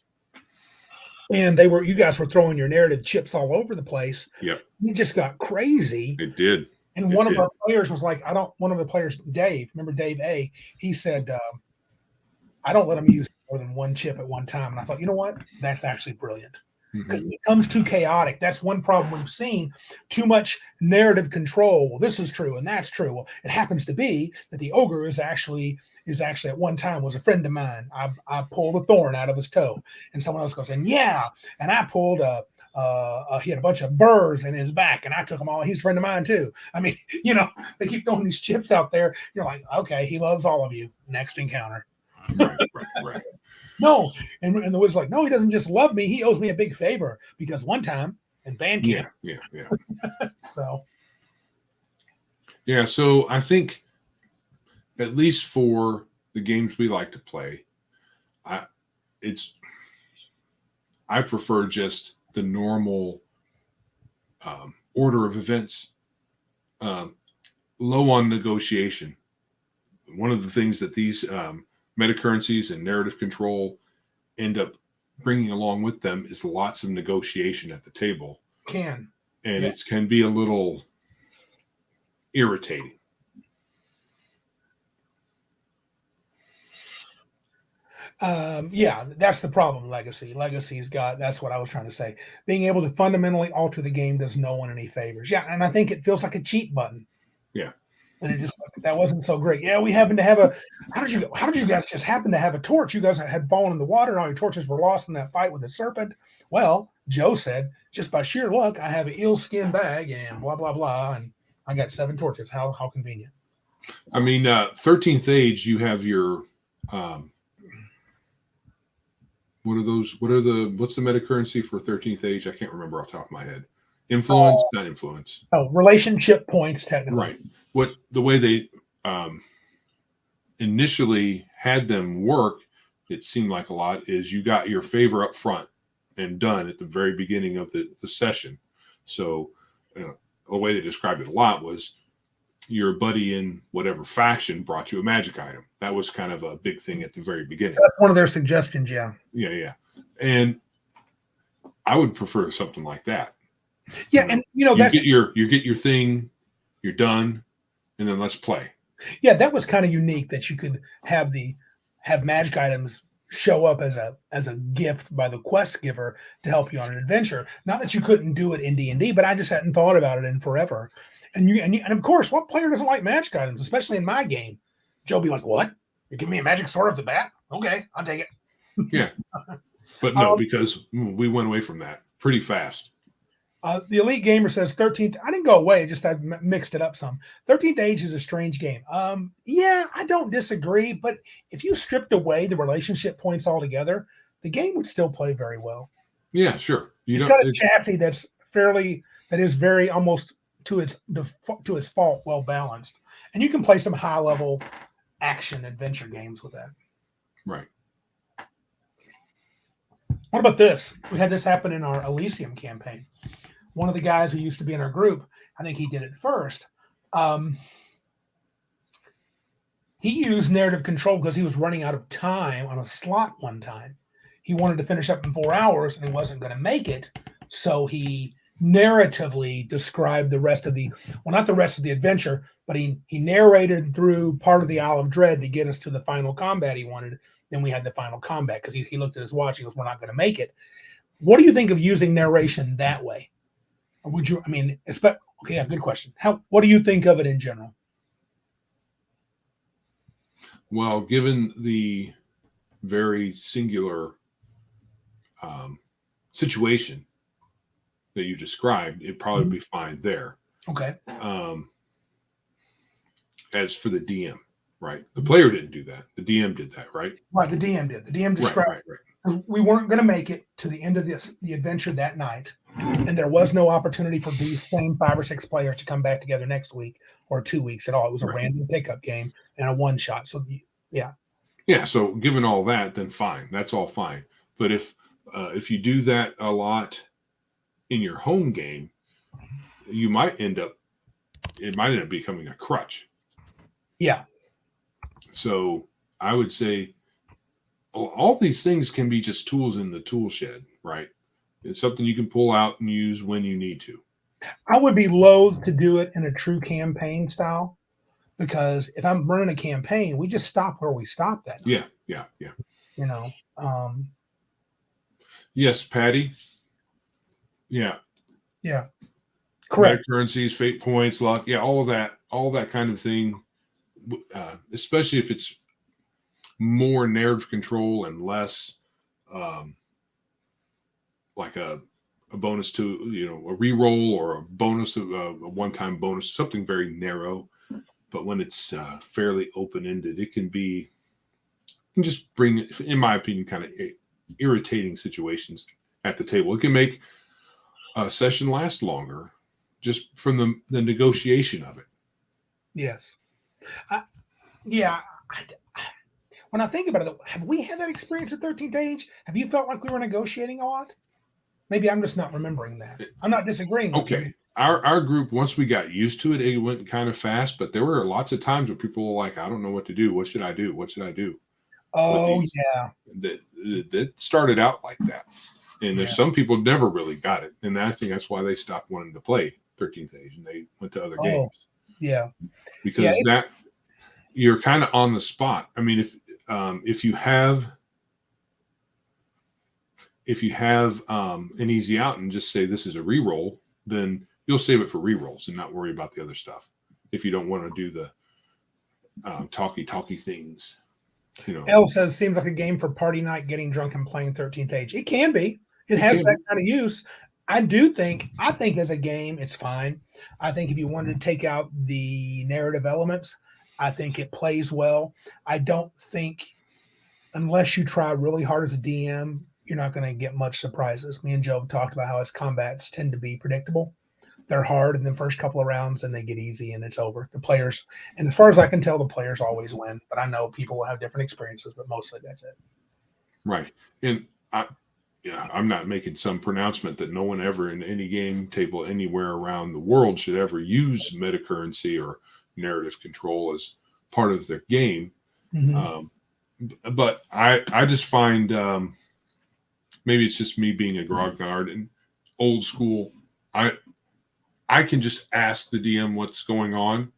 and you guys were throwing your narrative chips all over the place. Yep. It just got crazy. It did. And one of our players was like, one of the players, Dave, remember Dave A? He said, I don't let them use more than one chip at one time. And I thought, you know what? That's actually brilliant. Because it becomes too chaotic. That's one problem we've seen. Too much narrative control. Well, this is true and that's true. Well, it happens to be that the ogre is actually at one time was a friend of mine. I pulled a thorn out of his toe, and someone else goes, and I pulled he had a bunch of burrs in his back, and I took them all. He's a friend of mine too. I mean, they keep throwing these chips out there. You're like, okay, he loves all of you. Next encounter. Right. No. And the wizard's like, no, he doesn't just love me. He owes me a big favor because one time in band camp. Yeah. So. Yeah. So I think at least for the games we like to play, I prefer just the normal order of events, low on negotiation. One of the things that these metacurrencies and narrative control end up bringing along with them is lots of negotiation at the table. And it can be a little irritating. That's the problem. Legacy's got, that's what I was trying to say. Being able to fundamentally alter the game does no one any favors. Yeah, and I think it feels like a cheat button. Yeah. And it just, that wasn't so great. Yeah, we happen to have how did you guys just happen to have a torch? You guys had fallen in the water and all your torches were lost in that fight with the serpent. Well, Joe said, just by sheer luck, I have an eel skin bag and blah, blah, blah. And I got 7 torches. How convenient. I mean, 13th Age, you have your, what's the metacurrency for 13th Age? I can't remember off the top of my head. Influence, not influence. Oh, relationship points, technically. Right. The way they initially had them work, it seemed like a lot, is you got your favor up front and done at the very beginning of the session. So the way they described it a lot was your buddy in whatever faction brought you a magic item. That was kind of a big thing at the very beginning. That's one of their suggestions, yeah. Yeah. And I would prefer something like that. Yeah, and you get your thing, you're done, and then let's play. Yeah, that was kind of unique that you could have magic items show up as a gift by the quest giver to help you on an adventure. Not that you couldn't do it in D&D, but I just hadn't thought about it in forever. And of course, what player doesn't like magic items, especially in my game? Joe be like, "What? You give me a magic sword off the bat? Okay, I'll take it." Yeah, but no, because we went away from that pretty fast. The Elite Gamer says 13th. I didn't go away. I mixed it up some. 13th Age is a strange game. Yeah, I don't disagree. But if you stripped away the relationship points altogether, the game would still play very well. Yeah, sure. It's got a chassis that is very almost to its fault well balanced, and you can play some high level action adventure games with that. Right. What about this? We had this happen in our Elysium campaign. One of the guys who used to be in our group, I think he did it first. He used narrative control because he was running out of time on a slot one time. He wanted to finish up in 4 hours and he wasn't going to make it. So he narratively described not the rest of the adventure, but he narrated through part of the Isle of Dread to get us to the final combat he wanted. Then we had the final combat because he looked at his watch. He goes, "We're not going to make it." What do you think of using narration that way? Or would you? I mean, good question. What do you think of it in general? Well, given the very singular situation that you described, it'd probably be fine there. Okay. As for the DM, right? The player didn't do that. The DM did that, right? Right. The DM did. The DM described. Right. We weren't going to make it to the end of the adventure that night, and there was no opportunity for these same 5 or 6 players to come back together next week or 2 weeks at all. It was a random pickup game and a one shot. So yeah. So given all that, then fine. That's all fine. But if you do that a lot in your home game, it might end up becoming a crutch. Yeah. So I would say all these things can be just tools in the tool shed, right? It's something you can pull out and use when you need to. I would be loath to do it in a true campaign style, because if I'm running a campaign, we just stop where we stopped at. Yeah. Yes, Patty. Yeah. Correct. Currencies, fate points, luck. Yeah, all that kind of thing. Especially if it's more narrative control and less like a bonus to, a reroll or a bonus of a one-time bonus, something very narrow. But when it's fairly open-ended, it can be can just bring, in my opinion, kind of irritating situations at the table. It can make a session last longer just from the negotiation of it. Yes. Yeah. When I think about it, have we had that experience at 13th Age? Have you felt like we were negotiating a lot? Maybe I'm just not remembering that. I'm not disagreeing with you. Okay. Our group, once we got used to it, it went kind of fast, but there were lots of times where people were like, I don't know what to do. What should I do? What should I do? Oh, yeah. That started out like that. And there's some people never really got it. And I think that's why they stopped wanting to play 13th Age and they went to other games. Yeah. Because that you're kind of on the spot. I mean, if you have an easy out and just say this is a reroll, then you'll save it for rerolls and not worry about the other stuff. If you don't want to do the talky things, Elle says seems like a game for party night, getting drunk and playing 13th Age. It can be. It has that kind of use. I think as a game, it's fine. I think if you wanted to take out the narrative elements, I think it plays well. I don't think, unless you try really hard as a DM, you're not going to get much surprises. Me and Joe have talked about how its combats tend to be predictable. They're hard in the first couple of rounds, and they get easy, and it's over. The players, and as far as I can tell, the players always win. But I know people will have different experiences, but mostly that's it. Right. And I'm not making some pronouncement that no one ever in any game table anywhere around the world should ever use metacurrency or narrative control as part of their game. But I just find maybe it's just me being a grognard and old school. I can just ask the DM what's going on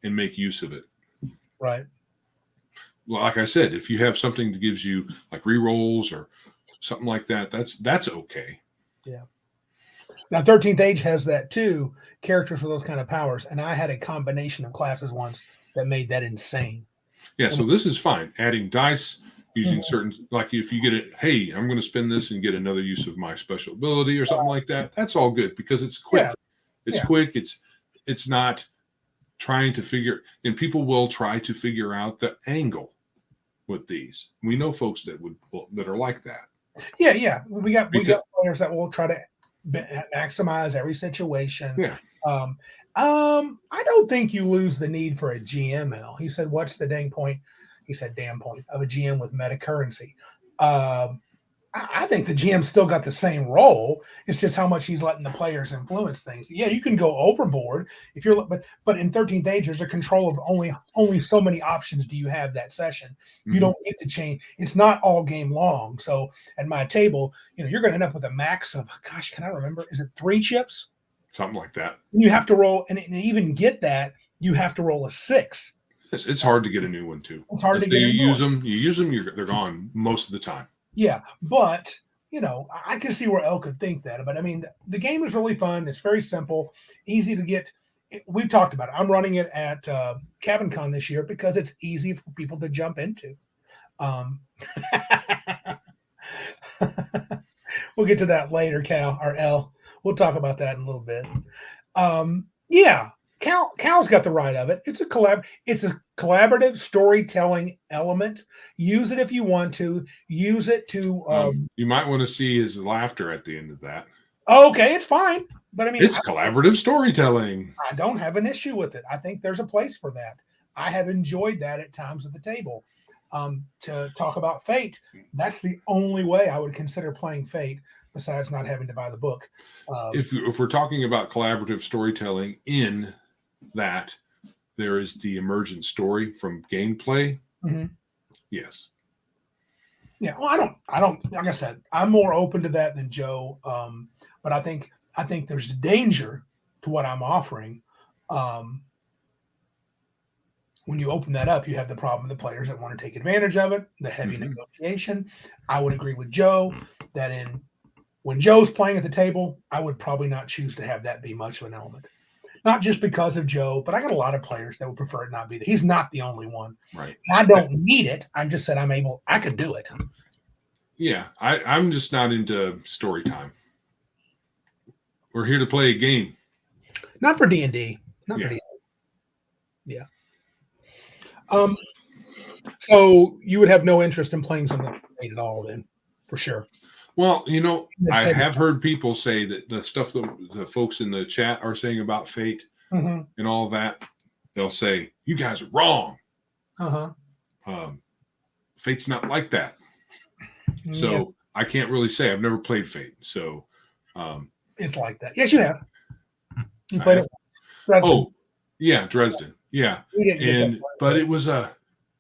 and make use of it. Right. Well, like I said, if you have something that gives you like rerolls or something like that, that's okay. Yeah. Now, 13th Age has that too, characters with those kind of powers. And I had a combination of classes once that made that insane. Yeah, so this is fine. Adding dice, using certain, like if you get it, hey, I'm going to spend this and get another use of my special ability or something like that. That's all good because it's quick. Yeah. It's quick. It's not trying to figure, and people will try to figure out the angle with these. We know folks that are like that. Yeah. We got players that will try to maximize every situation. Yeah. I don't think you lose the need for a GML. He said, what's the dang point? He said, damn point of a GM with meta currency. I think the GM still got the same role. It's just how much he's letting the players influence things. Yeah, you can go overboard if you're, but in 13th Age, there's a control of only so many options do you have that session. You don't get to change. It's not all game long. So at my table, you're going to end up with a max of, gosh, can I remember? Is it 3 chips? Something like that. You have to roll, and even get that, you have to roll a 6. It's hard to get a new one too. It's hard to get. You use them, they're gone most of the time. Yeah, but I can see where Elle could think that. But I mean, the game is really fun. It's very simple, easy to get. We've talked about it. I'm running it at Cabin Con this year because it's easy for people to jump into. We'll get to that later, Cal or Elle. We'll talk about that in a little bit. Yeah, Cal's got the right of it. It's a collaborative storytelling element. Use it if you want to. Use it to. You might want to see his laughter at the end of that. Okay, it's fine. But I mean, it's collaborative storytelling. I don't have an issue with it. I think there's a place for that. I have enjoyed that at times at the table. To talk about Fate, that's the only way I would consider playing Fate, besides not having to buy the book. If we're talking about collaborative storytelling, in that there is the emergent story from gameplay. Yes. Yeah. Well, I don't. Like I said, I'm more open to that than Joe. But I think there's danger to what I'm offering. When you open that up, you have the problem of the players that want to take advantage of it, the heavy negotiation. I would agree with Joe that when Joe's playing at the table, I would probably not choose to have that be much of an element. Not just because of Joe, but I got a lot of players that would prefer it not be there. He's not the only one. Right. And I don't need it. I'm just said I could do it. Yeah. I'm just not into story time. We're here to play a game. Not for D&D. Not for D&D. Yeah. So you would have no interest in playing something Fate at all, then, for sure. Well, Let's I take it. have heard people say that the stuff that the folks in the chat are saying about Fate Mhm. and all that, they'll say, you guys are wrong. Uh-huh. Fate's not like that. Yes, So I can't really say. I've never played Fate. So it's like that. Yes, you have. You I played have. it. Dresden. Oh, yeah, Dresden. Yeah. We didn't get And that far, but it was a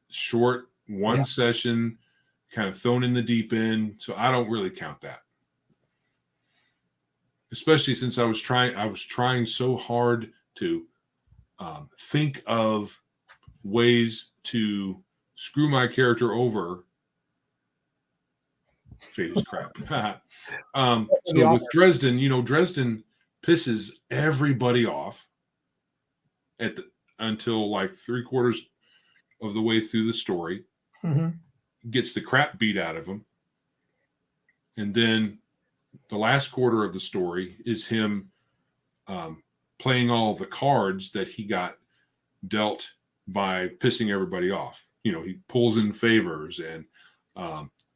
short one Yeah. session, kind of thrown in the deep end. So I don't really count that. Especially since I was trying so hard to think of ways to screw my character over. Fate is crap. So with Dresden, Dresden pisses everybody off until like 3/4 of the way through the story, Mhm. gets the crap beat out of him, and then the last quarter of the story is him playing all the cards that he got dealt by pissing everybody off. He pulls in favors, and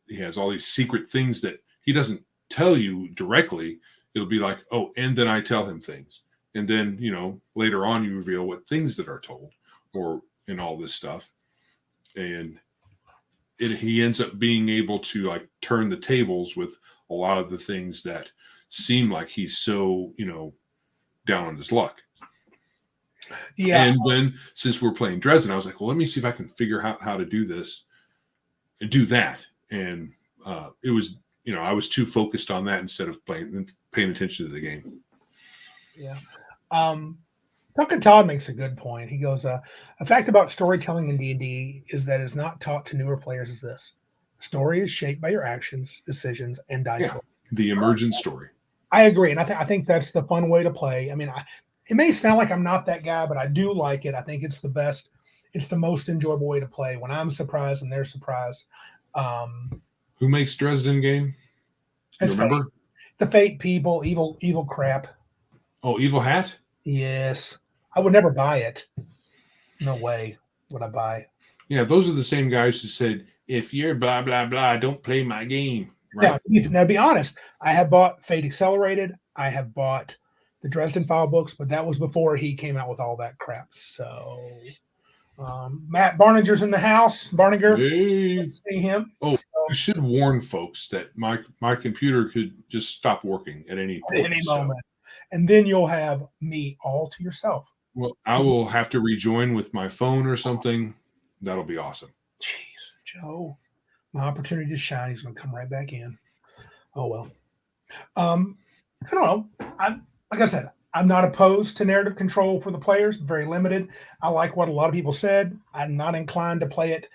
he has all these secret things that he doesn't tell you directly. It'll be like, oh, and then I tell him things. And then, later on you reveal what things that are told and all this stuff. And he ends up being able to like turn the tables with a lot of the things that seem like he's so, down on his luck. Yeah. And then since we're playing Dresden, I was like, well, let me see if I can figure out how to do this and do that. And it was, I was too focused on that instead of paying attention to the game. Yeah. Duncan Todd makes a good point. He goes, a fact about storytelling in D&D is that is not taught to newer players is this. The story is shaped by your actions, decisions, and dice rolls. The emergent story. I agree. And I think that's the fun way to play. I mean, it may sound like I'm not that guy, but I do like it. I think it's the best. It's the most enjoyable way to play when I'm surprised and they're surprised. Who makes Dresden game? You remember? Fate. The Fate people, evil crap. Oh, Evil Hat? Yes. I would never buy it. No way would I buy. Yeah, those are the same guys who said, if you're blah, blah, blah, don't play my game. Right? Now, to be honest, I have bought Fate Accelerated. I have bought the Dresden File books, but that was before he came out with all that crap. So, Matt Barninger's in the house. Barninger, hey. see him. Oh, I should warn folks that my computer could just stop working at any point. At any moment. And then you'll have me all to yourself. Well, I will have to rejoin with my phone or something. That'll be awesome. Jeez, Joe. My opportunity to shine. He's going to come right back in. Oh, well. I don't know. Like I said, I'm not opposed to narrative control for the players. Very limited. I like what a lot of people said. I'm not inclined to play it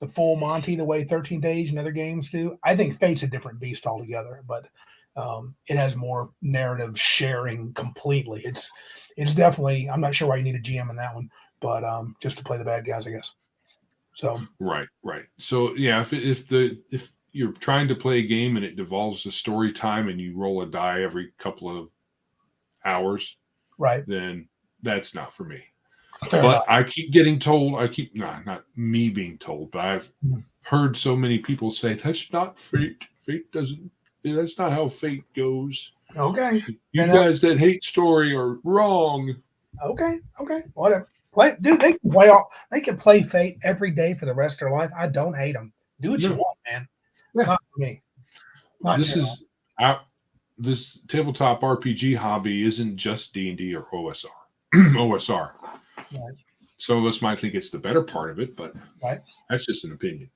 the full Monty the way 13th Age and other games do. I think Fate's a different beast altogether, but it has more narrative sharing completely. It's definitely, I'm not sure why you need a GM in that one, but just to play the bad guys, I guess. So right. So yeah, if you're trying to play a game and it devolves to story time and you roll a die every couple of hours, right, then that's not for me. Fair but enough. I keep getting told, not me being told, but I've heard so many people say that's not Fate. That's not how Fate goes. Okay. You guys that hate story are wrong. Okay. Whatever. Dude, they can play Fate every day for the rest of their life. I don't hate them. Do what you want, man. Yeah. Not for me. This tabletop RPG hobby isn't just D&D or OSR. Right. Some of us might think it's the better part of it, but that's just an opinion.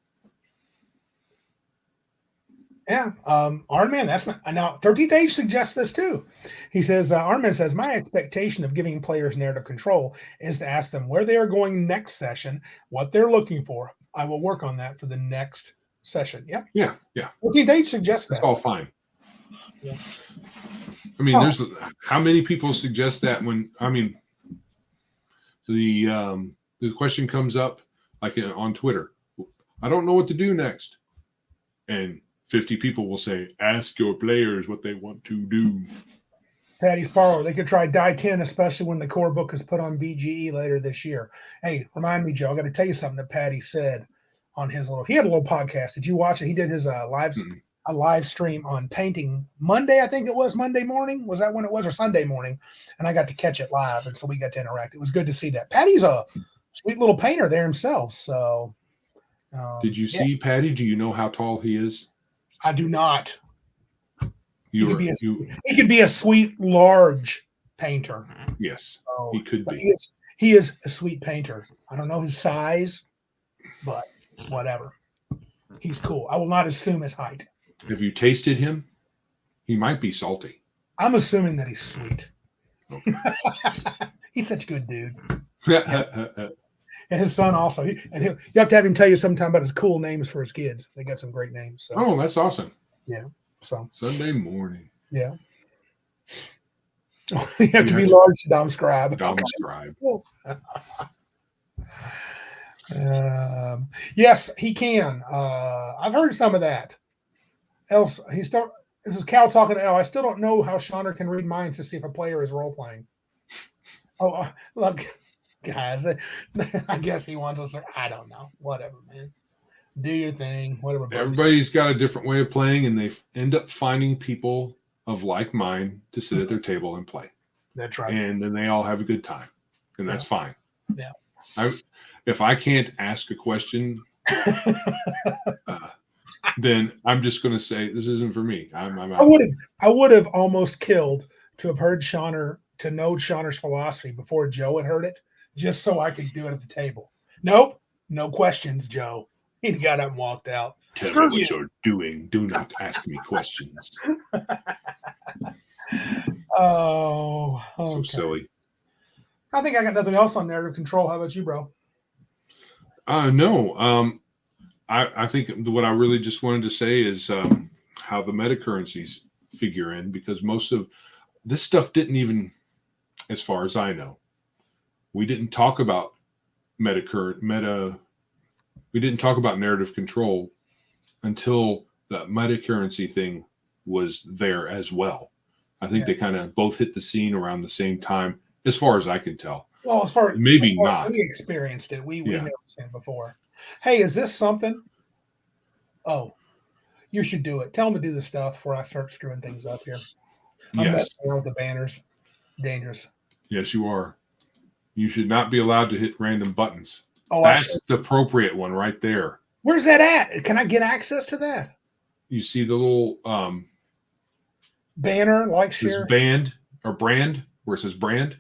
Yeah. Iron Man, that's not now 13th Age suggests this too. He says, Iron Man says, my expectation of giving players narrative control is to ask them where they are going next session, what they're looking for. I will work on that for the next session. Yeah. 13th Age suggests that. That's all fine. Yeah. I mean, there's how many people suggest that the question comes up like on Twitter. I don't know what to do next. And 50 people will say, ask your players what they want to do. Patty Sparrow, they could try Die 10, especially when the core book is put on BGE later this year. Hey, remind me, Joe, I got to tell you something that Patty said on his he had a little podcast. Did you watch it? He did his a live stream on painting Monday. I think it was Monday morning. Was that when it was, or Sunday morning? And I got to catch it live. And so we got to interact. It was good to see that. Patty's a sweet little painter there himself. So, did you see Patty? Do you know how tall he is? I do not. He could be a sweet, large painter. Yes, so, he could be. He is a sweet painter. I don't know his size, but whatever. He's cool. I will not assume his height. Have you tasted him? He might be salty. I'm assuming that he's sweet. Okay. He's such a good dude. And his son also. You have to have him tell you sometime about his cool names for his kids. They got some great names. So. Oh, that's awesome. Yeah. So Sunday morning. Yeah. You have to be large to Dom Scribe. Dom Scribe. Yes, he can. I've heard some of that. This is Cal talking to El. I still don't know how Shauner can read minds to see if a player is role playing. Oh, look, guys. I guess he wants us. I don't know. Whatever, man. Do your thing. Whatever. Everybody's got a different way of playing, and they end up finding people of like mind to sit at their table and play. That's right. And then they all have a good time, and that's fine. Yeah. If I can't ask a question, then I'm just going to say this isn't for me. I'm out. I would have almost killed to have heard Shauner, to know Shauner's philosophy before Joe had heard it, just so I could do it at the table. Nope, no questions, Joe. He got up and walked out. Tell me what you're doing. Do not ask me questions. Oh, okay. So silly. I think I got nothing else on narrative control. How about you, bro? No. I think what I really just wanted to say is how the meta currencies figure in, because most of this stuff didn't even, as far as I know, we didn't talk about we didn't talk about narrative control until the meta currency thing was there as well. I think they kind of both hit the scene around the same time, as far as I can tell. Well, as far not. We experienced it. We never seen it before. Hey, is this something? Oh, you should do it. Tell them to do the stuff before I start screwing things up here. I'm messing around with the banners. Dangerous. Yes, you are. You should not be allowed to hit random buttons. Oh, that's the appropriate one right there. Where's that at? Can I get access to that? You see the little banner, like, share, brand, where it says brand.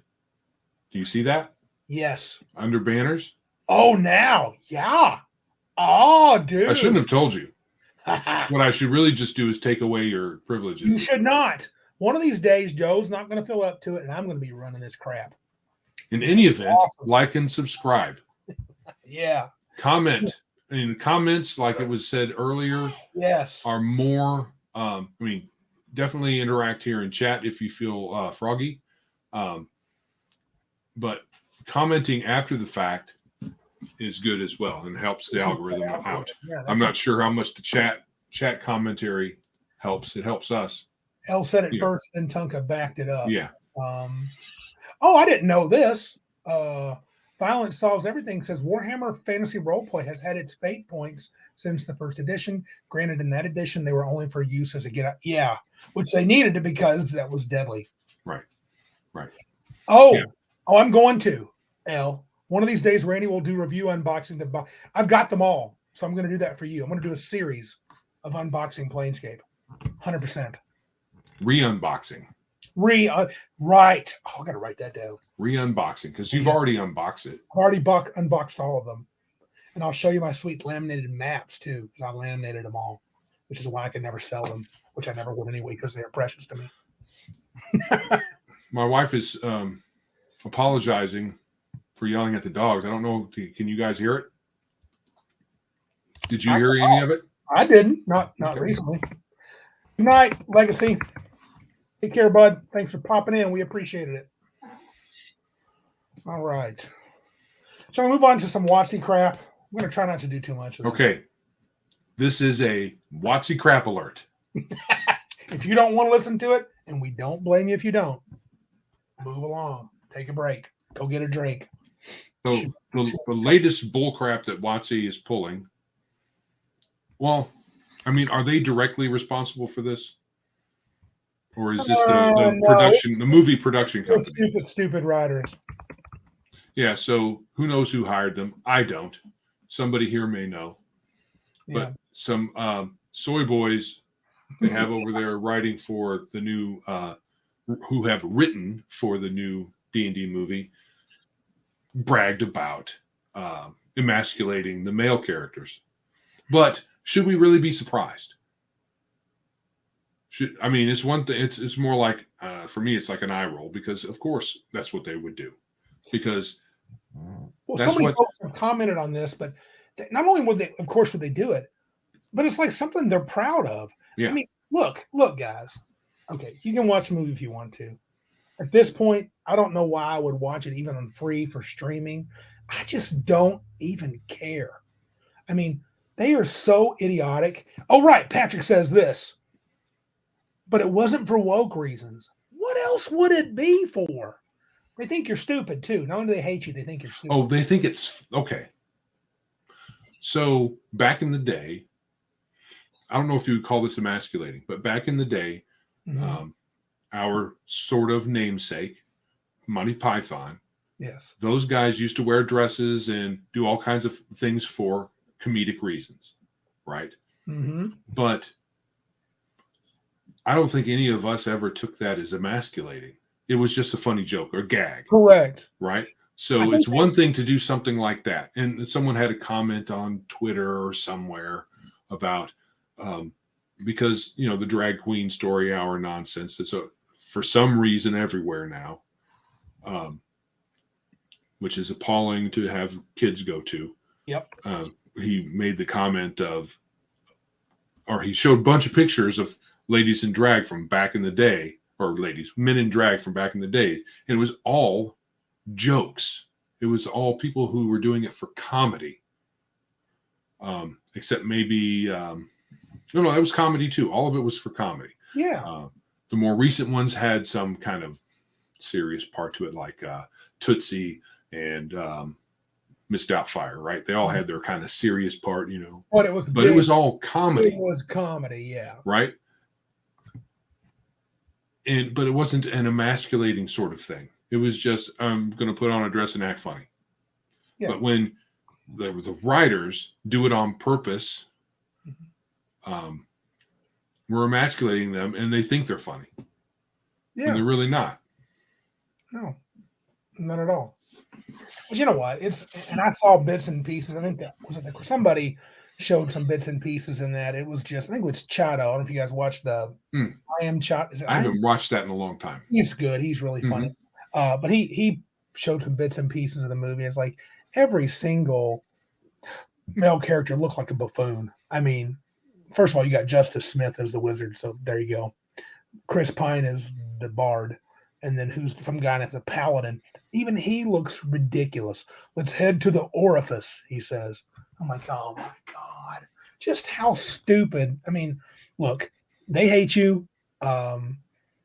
Do you see that? Yes. Under banners. Oh, now, yeah. Oh, dude. I shouldn't have told you. What I should really just do is take away your privileges. You should not. One of these days, Joe's not going to feel up to it, and I'm going to be running this crap. In any event, like and subscribe. Yeah. Comment. And comments, like it was said earlier, are more. Definitely interact here in chat if you feel froggy. But commenting after the fact is good as well and helps the algorithm out. Yeah, I'm not sure how much the chat commentary helps. It helps us. El said it first, then Tunka backed it up. Yeah. I didn't know this. Violence Solves Everything says Warhammer Fantasy Roleplay has had its fate points since the first edition. Granted, in that edition, they were only for use as a get out. Yeah, which they needed it because that was deadly. Right. I'm going to, El. One of these days, Randy will do review unboxing. I've got them all, so I'm going to do that for you. I'm going to do a series of unboxing Planescape. 100%. Re-unboxing. Right. Oh, I got to write that down. Re-unboxing, because you've already unboxed it. I've already unboxed all of them. And I'll show you my sweet laminated maps, too, because I laminated them all, which is why I could never sell them, which I never would anyway, because they're precious to me. My wife is apologizing for yelling at the dogs. I don't know. Can you guys hear it? Did you hear any of it? I didn't. Not recently. Good night, Legacy. Take care, bud. Thanks for popping in. We appreciated it. All right. So I'll move on to some WOTC crap. I'm going to try not to do too much of this. Okay. This is a WOTC crap alert. If you don't want to listen to it, and we don't blame you if you don't, move along. Take a break. Go get a drink. So the latest bull crap that WOTC is pulling Well, I mean, are they directly responsible for this? Or is this the No, production, the movie production company? stupid writers. Yeah, so who knows who hired them? I don't. Somebody here may know. Yeah. But some soy boys they have over there writing for the new, who have written for the new D&D movie, bragged about emasculating the male characters. But should we really be surprised? I mean, it's one thing. It's more like for me, it's like an eye roll because of course that's what they would do. Because well, so many folks have commented on this, but not only would they, of course, would they do it, but it's like something they're proud of. Yeah. I mean, look, guys. Okay, you can watch a movie if you want to. At this point, I don't know why I would watch it even on free for streaming. I just don't even care. I mean, they are so idiotic. Oh, right. Patrick says this, but it wasn't for woke reasons. What else would it be for? They think you're stupid too. Not only do they hate you, they think you're stupid. Oh, they think it's okay. So back in the day, I don't know if you would call this emasculating, but back in the day, our sort of namesake, Monty Python, yes, those guys used to wear dresses and do all kinds of things for comedic reasons, right? But I don't think any of us ever took that as emasculating. It was just a funny joke or gag. Correct. Right? So it's one thing to do something like that. And someone had a comment on Twitter or somewhere about because, you know, the drag queen story hour nonsense that's for some reason everywhere now, which is appalling to have kids go to. Yep. He made the comment or he showed a bunch of pictures of ladies in drag from back in the day, or men in drag from back in the day. And it was all jokes. It was all people who were doing it for comedy. Except maybe, no, that was comedy too. All of it was for comedy. Yeah. The more recent ones had some kind of serious part to it, like Tootsie and Miss Doubtfire, right? They all had their kind of serious part, you know. But it was all comedy. It was comedy, yeah. Right? But it wasn't an emasculating sort of thing. It was just, I'm going to put on a dress and act funny. Yeah. But when the writers do it on purpose, we're emasculating them and they think they're funny. Yeah. And they're really not. No, not at all. But you know what? And I saw bits and pieces. I think that somebody showed some bits and pieces in that. It was just, I think it was Chato. I don't know if you guys watched the I Am Chato. I haven't watched that in a long time. He's good. He's really funny. But he showed some bits and pieces of the movie. It's like every single male character looked like a buffoon. I mean, first of all, you got Justice Smith as the wizard, so there you go. Chris Pine is the bard, and then who's some guy that's a paladin. Even he looks ridiculous. Let's head to the orifice, he says. I'm like, oh my God, just how stupid. I mean, look, they hate you.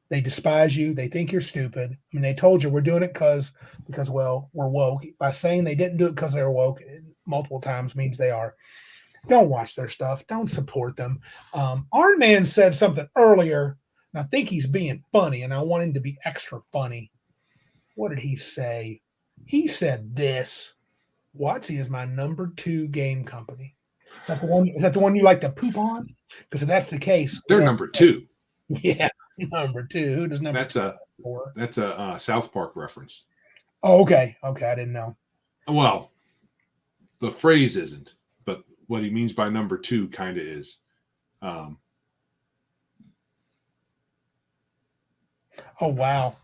They despise you. They think you're stupid. I mean, they told you we're doing it because, well, we're woke. By saying they didn't do it because they were woke multiple times means they are. Don't watch their stuff. Don't support them. Our man said something earlier, and I think he's being funny, and I want him to be extra funny. What did he say? He said this. WOTC is my number 2 game company. Is that the one you like to poop on? Because if that's the case, they're number 2. Yeah, number 2. Who does number that's 2 for? That's a South Park reference. Oh, okay. I didn't know. Well, the phrase isn't, but what he means by number 2 kind of is. Oh wow.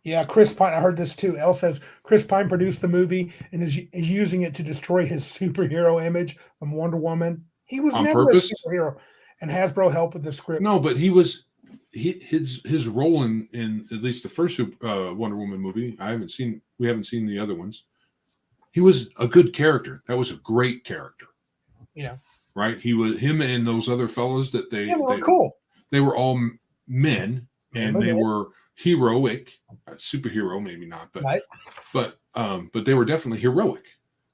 Yeah, Chris Pine. I heard this too. Elle says Chris Pine produced the movie and is using it to destroy his superhero image from Wonder Woman. He was on never purpose? A superhero, and Hasbro helped with the script. No, but he was his role in at least the first Wonder Woman movie. We haven't seen the other ones. He was a good character. That was a great character. Yeah. Right. Him and those other fellows that they were cool. They were all men and they were heroic, superhero maybe not, but right. but they were definitely heroic.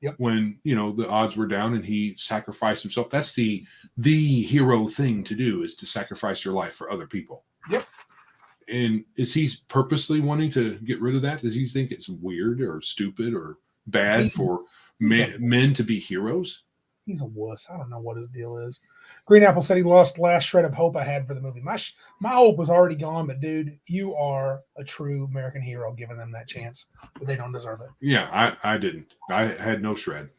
Yep. When the odds were down and he sacrificed himself. That's the hero thing to do, is to sacrifice your life for other people. Yep. And is he purposely wanting to get rid of that? Does he think it's weird or stupid or bad for men to be heroes? He's a wuss. I don't know what his deal is. Green Apple said he lost the last shred of hope I had for the movie. My hope was already gone, but dude, you are a true American hero giving them that chance, but they don't deserve it. Yeah, I didn't. I had no shred.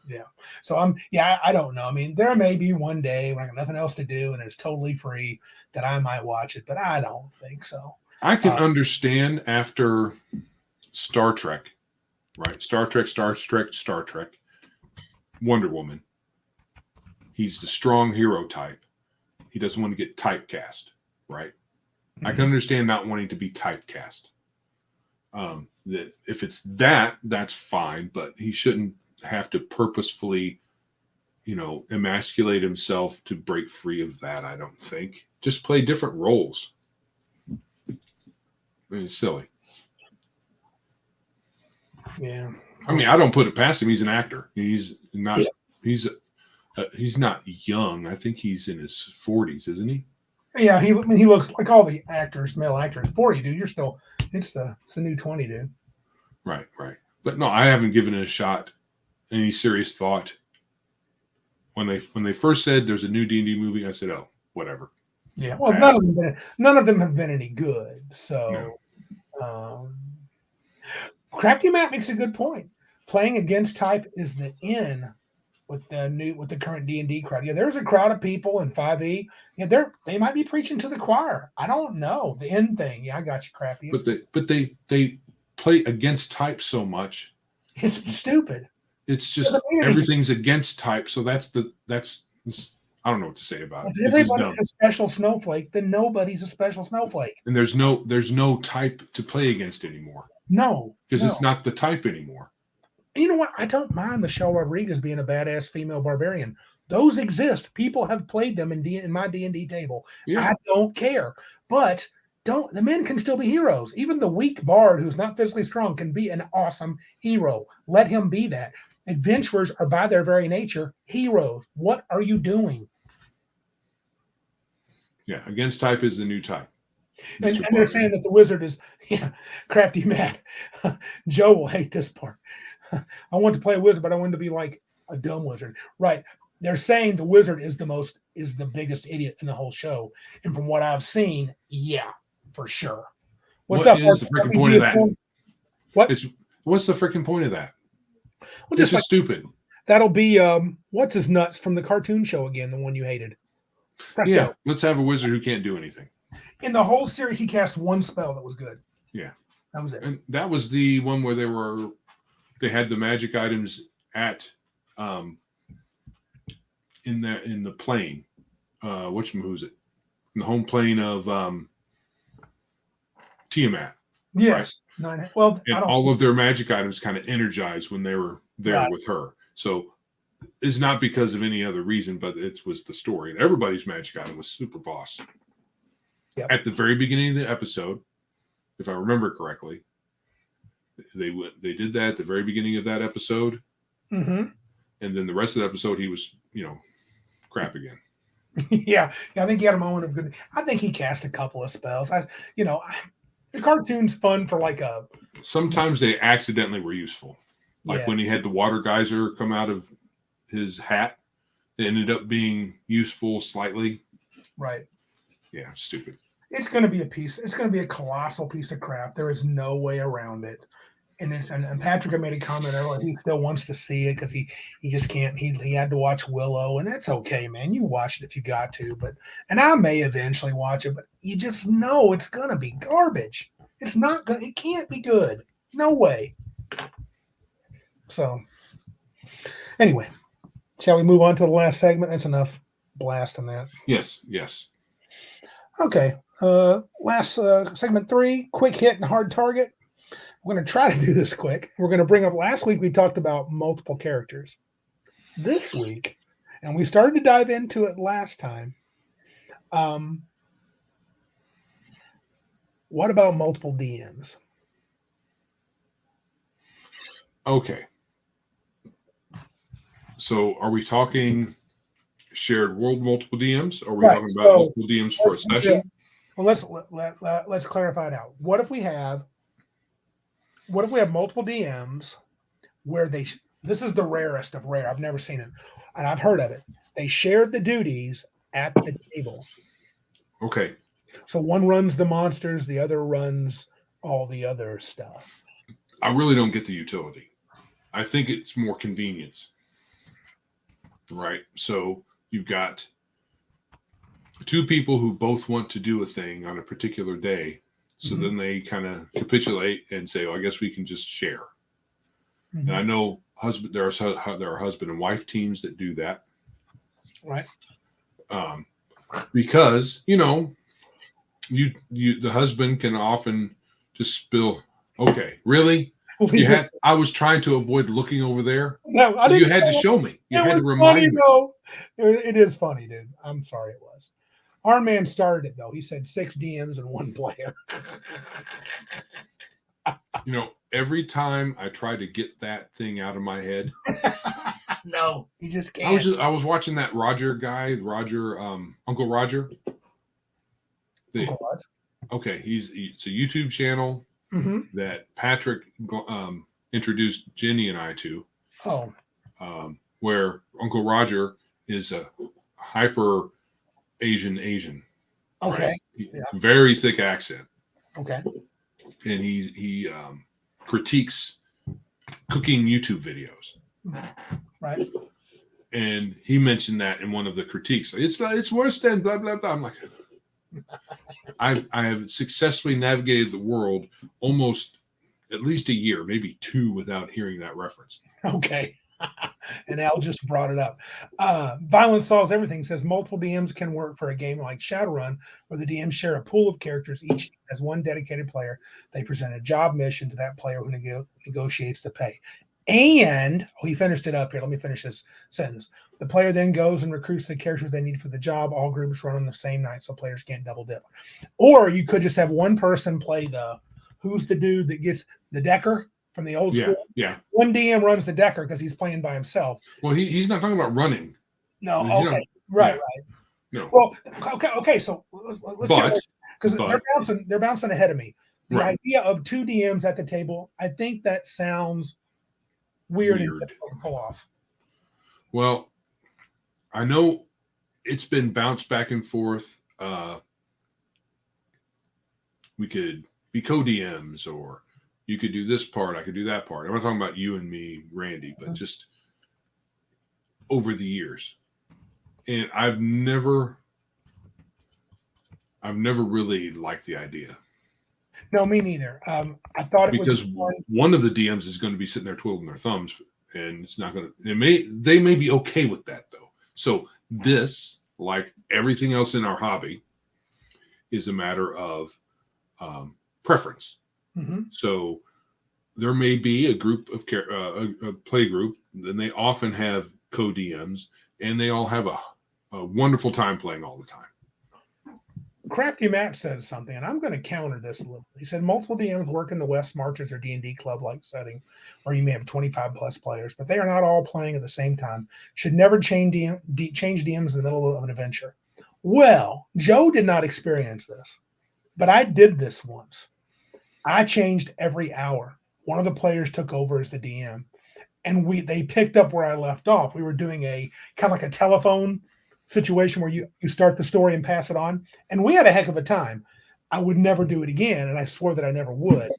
Yeah. So I don't know. I mean, there may be one day when I got nothing else to do and it's totally free that I might watch it, but I don't think so. I can understand after Star Trek, right? Star Trek, Wonder Woman. He's the strong hero type. He doesn't want to get typecast, right? Mm-hmm. I can understand not wanting to be typecast. That if it's that's fine, but he shouldn't have to purposefully, emasculate himself to break free of that. I don't think. Just play different roles. I mean, it's silly. Yeah. I mean, I don't put it past him. He's an actor. He's not. Yeah. He's not young. I think he's in his 40s, isn't he? Yeah, he looks like all the actors, male actors. 40, dude. You're still. It's the new 20, dude. Right. But no, I haven't given it a shot. Any serious thought. When they first said there's a new D&D movie, I said, oh, whatever. Yeah. Well, none of them have been any good. So, Crafty Matt makes a good point. Playing against type is the in with the current D&D crowd. Yeah, there's a crowd of people in 5e. Yeah, they might be preaching to the choir. I don't know. The in thing. Yeah, I got you, Crafty. But they play against type so much. It's stupid. It's just everything's against type. So that's I don't know what to say about it. If everybody's a special snowflake, then nobody's a special snowflake. And there's no type to play against anymore. No. Because it's not the type anymore. You know what? I don't mind Michelle Rodriguez being a badass female barbarian. Those exist. People have played them in my D&D table. Yeah. I don't care. But the men can still be heroes. Even the weak bard who's not physically strong can be an awesome hero. Let him be that. Adventurers are by their very nature heroes. What are you doing? Yeah, against type is the new type. And they're saying that the wizard is, Crafty Matt. Joe will hate this part. I want to play a wizard, but I want to be like a dumb wizard. Right. They're saying the wizard is the biggest idiot in the whole show. And from what I've seen, yeah, for sure. What's up? What's the freaking point of that? What's the freaking point of that? Well, this is stupid. That'll be what's his nuts from the cartoon show again, the one you hated. Presto. Yeah, let's have a wizard who can't do anything. In the whole series, he cast one spell that was good. Yeah. That was it. And that was the one where they had the magic items at in the plane. Who's it? In the home plane of Tiamat. Yes. Right? And all of their magic items kind of energized when they were there with her. So it's not because of any other reason, but it was the story. Everybody's magic item was super boss. Yep. At the very beginning of the episode, if I remember correctly, they did that at the very beginning of that episode. Mm-hmm. And then the rest of the episode, he was, crap again. Yeah, I think he had a moment of good. I think he cast a couple of spells. The cartoon's fun for Sometimes they accidentally were useful. Like when he had the water geyser come out of his hat, it ended up being useful slightly. Right. Yeah, stupid. It's going to be it's going to be a colossal piece of crap. There is no way around it. And Patrick had made a comment earlier. He still wants to see it because he just can't. He had to watch Willow, and that's okay, man. You watch it if you got to, and I may eventually watch it, but you just know it's going to be garbage. It's not going. It can't be good. No way. So, anyway, shall we move on to the last segment? That's enough blast on that. Yes. Okay. Last segment 3, quick hit and hard target. We're going to try to do this quick. We're going to bring up last week we talked about multiple characters. This week, and we started to dive into it last time. What about multiple DMs? Okay. So are we talking shared world multiple DMs? Or are we Right, talking about so- multiple DMs for a session? Well, let's clarify it out. What if we have multiple DMs where this is the rarest of rare. I've never seen it, and I've heard of it. They shared the duties at the table. Okay. So one runs the monsters, the other runs all the other stuff. I really don't get the utility. I think it's more convenience. Right. So you've got two people who both want to do a thing on a particular day. So then they kind of capitulate and say, "Oh, I guess we can just share." And I know there are husband and wife teams that do that. Right. Because, the husband can often just spill, "Okay, really? I was trying to avoid looking over there. No, I didn't. You had to show me. You had to remind funny, me." though. It is funny, dude. I'm sorry it was. Our man started it, though. He said 6 DMs and 1 player. Every time I try to get that thing out of my head, no, you just can't. I was watching that Roger guy, Uncle Roger. Uncle Rod. Okay, it's a YouTube channel that Patrick introduced Jenny and I to. Oh. Where Uncle Roger is a hyper Asian. Okay. Right? Very thick accent. Okay. And he critiques cooking YouTube videos. Right. And he mentioned that in one of the critiques. It's worse than blah blah blah. I'm like, I have successfully navigated the world almost at least a year, maybe 2, without hearing that reference. Okay. And Al just brought it up. Violence Solves Everything says multiple DMs can work for a game like Shadowrun, where the DMs share a pool of characters, each as one dedicated player. They present a job mission to that player who negotiates the pay. And he finished it up here. Let me finish this sentence. The player then goes and recruits the characters they need for the job. All groups run on the same night, so players can't double dip. Or you could just have one person play who's the dude that gets the Decker from the old school. Yeah. One DM runs the Decker because he's playing by himself. Well, he's not talking about running. No. Okay. Right. No. Well, okay. So let's get because they're bouncing ahead of me. The idea of 2 DMs at the table, I think that sounds weird. And difficult to pull off. Well, I know it's been bounced back and forth. We could be co-DMs, or you could do this part, I could do that part. I'm not talking about you and me, Randy, but just over the years. And I've never really liked the idea. No, me neither. I thought it because one of the DMs is going to be sitting there twiddling their thumbs, and it's not going to. They may be okay with that though. So this, like everything else in our hobby, is a matter of preference. So there may be a group of a play group, and they often have co-DMs, and they all have a wonderful time playing all the time. Crafty Matt says something, and I'm going to counter this a little. He said multiple DMs work in the West Marches or D&D club-like setting, where you may have 25 plus players, but they are not all playing at the same time. Should never change DMs in the middle of an adventure. Well, Joe did not experience this, but I did this once. I changed every hour. One of the players took over as the DM, and they picked up where I left off. We were doing a kind of like a telephone situation where you start the story and pass it on, and we had a heck of a time. I would never do it again, and I swore that I never would.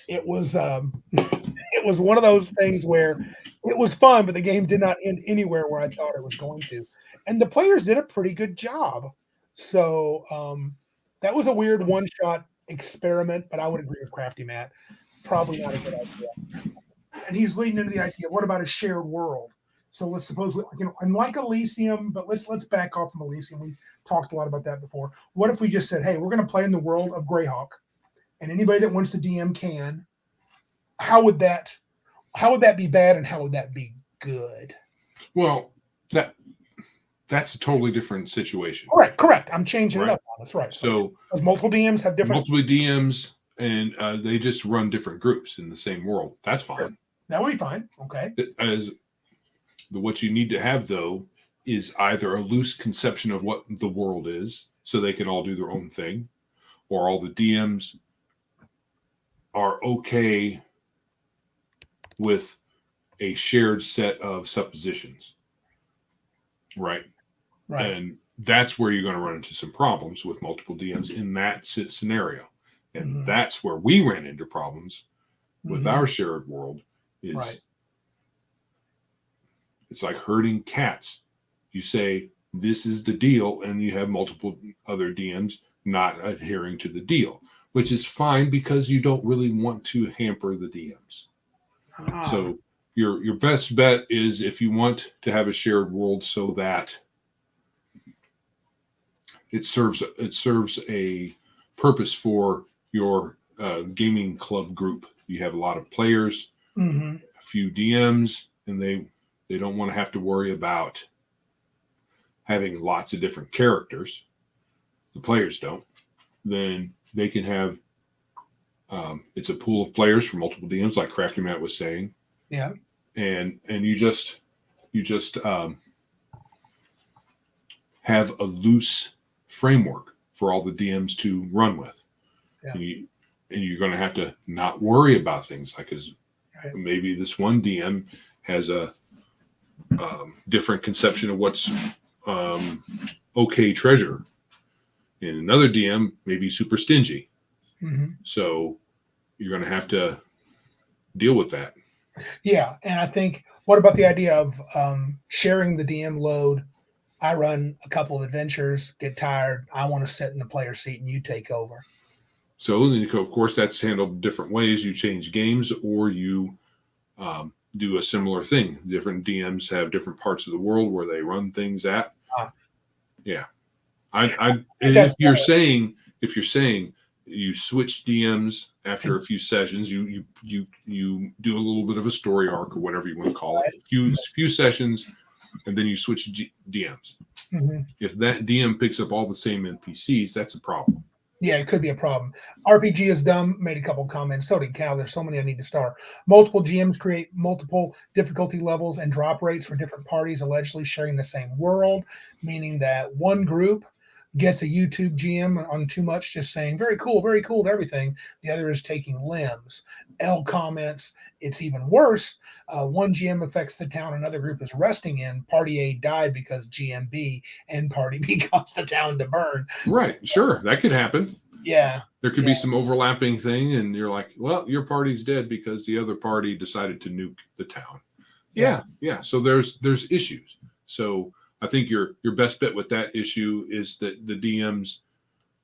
It was one of those things where it was fun, but the game did not end anywhere where I thought it was going to, and the players did a pretty good job. So that was a weird one-shot experiment, but I would agree with Crafty Matt. Probably not a good idea. And he's leading into the idea, what about a shared world? So let's suppose, and like Elysium, but let's back off from Elysium. We talked a lot about that before. What if we just said, hey, we're going to play in the world of Greyhawk, and anybody that wants to DM can? How would that be bad, and how would that be good? Well, that's a totally different situation. All right, correct. I'm changing it up. That's right. So because multiple DMs have different DMs, and they just run different groups in the same world. That's fine. That would be fine. Okay. What you need to have, though, is either a loose conception of what the world is, so they can all do their own thing, or all the DMs are okay with a shared set of suppositions, right? Right. And that's where you're going to run into some problems with multiple DMs in that scenario. And that's where we ran into problems with our shared world. Is Right. It's like herding cats. You say, this is the deal, and you have multiple other DMs not adhering to the deal, which is fine because you don't really want to hamper the DMs. So your best bet is, if you want to have a shared world so that it serves a purpose for your gaming club group. You have a lot of players, a few DMs, and they don't want to have to worry about having lots of different characters. The players don't. Then they can have it's a pool of players for multiple DMs, like Crafty Matt was saying. Yeah. And you just have a loose framework for all the DMs to run with. Yeah. And you're going to have to not worry about things like maybe this one DM has a different conception of what's okay treasure, and another DM may be super stingy. So you're going to have to deal with that. Yeah, and I think, what about the idea of sharing the DM load? I run a couple of adventures, get tired, I want to sit in the player seat, and you take over. So, of course, that's handled different ways. You change games, or you do a similar thing. Different DMs have different parts of the world where they run things at. Yeah, if you're saying you switch DMs after a few sessions, you do a little bit of a story arc or whatever you want to call it, a few sessions, and then you switch DMs. If that DM picks up all the same NPCs, that's a problem. Yeah, it could be a problem. RPG is dumb made a couple comments. So did Cal. There's so many I need to start. Multiple GMs create multiple difficulty levels and drop rates for different parties allegedly sharing the same world, meaning that one group gets a YouTube GM on too much, just saying very cool to everything. The other is taking limbs. L comments, it's even worse. One GM affects the town another group is resting in. Party A died because GM B, and Party B caused the town to burn. Right, sure, that could happen. Yeah. There could be some overlapping thing, and you're like, well, your party's dead because the other party decided to nuke the town. Yeah. So there's issues. So I think your best bet with that issue is that the DMs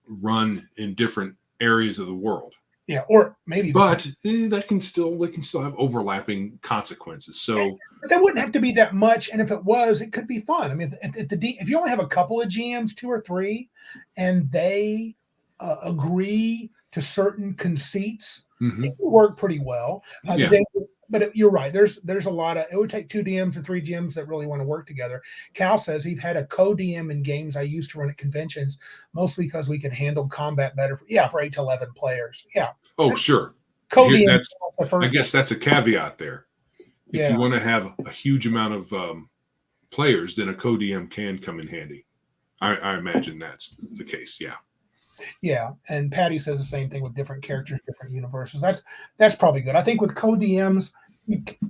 run in different areas of the world. Yeah, or maybe, but they can still have overlapping consequences. So but that wouldn't have to be that much, and if it was, it could be fun. I mean, if you only have a couple of GMs, 2 or 3, and they agree to certain conceits, it will work pretty well. But you're right. There's a lot of, it would take 2 DMs or 3 GMs that really want to work together. Cal says he's had a co-DM in games I used to run at conventions, mostly because we could handle combat better. For 8 to 11 players. Yeah. Oh, sure. Co-DM. I guess that's a caveat there. If you want to have a huge amount of players, then a co-DM can come in handy. I imagine that's the case. Yeah. Yeah, and Patty says the same thing with different characters, different universes. That's probably good. I think with co-DMs,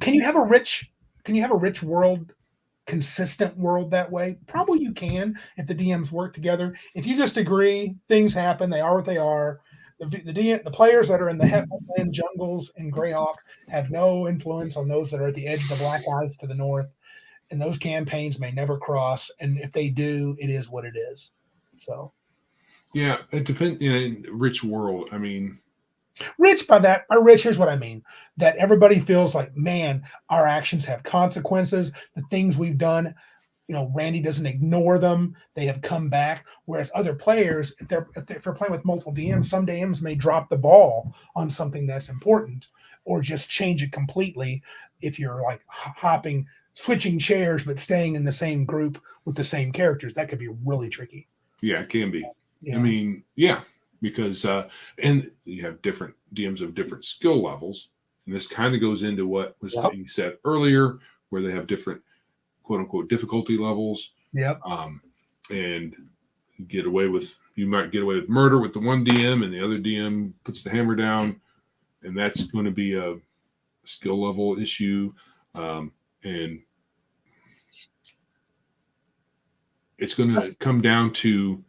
can you have a rich world, consistent world that way? Probably you can if the DMs work together. If you just agree, things happen, they are what they are. The players that are in the Heartland jungles in Greyhawk have no influence on those that are at the edge of the Black Ice to the north, and those campaigns may never cross. And if they do, it is what it is. So. Yeah, it depends. Rich world. I mean, rich by rich. Here's what I mean: that everybody feels like, man, our actions have consequences. The things we've done, Randy doesn't ignore them. They have come back. Whereas other players, if they're playing with multiple DMs, some DMs may drop the ball on something that's important, or just change it completely. If you're like switching chairs, but staying in the same group with the same characters, that could be really tricky. Yeah, it can be. Yeah. I mean, because and you have different DMs of different skill levels, and this kind of goes into what was being said earlier, where they have different quote unquote difficulty levels. Yep. And you might get away with murder with the one DM, and the other DM puts the hammer down, and that's going to be a skill level issue. And it's going to come down to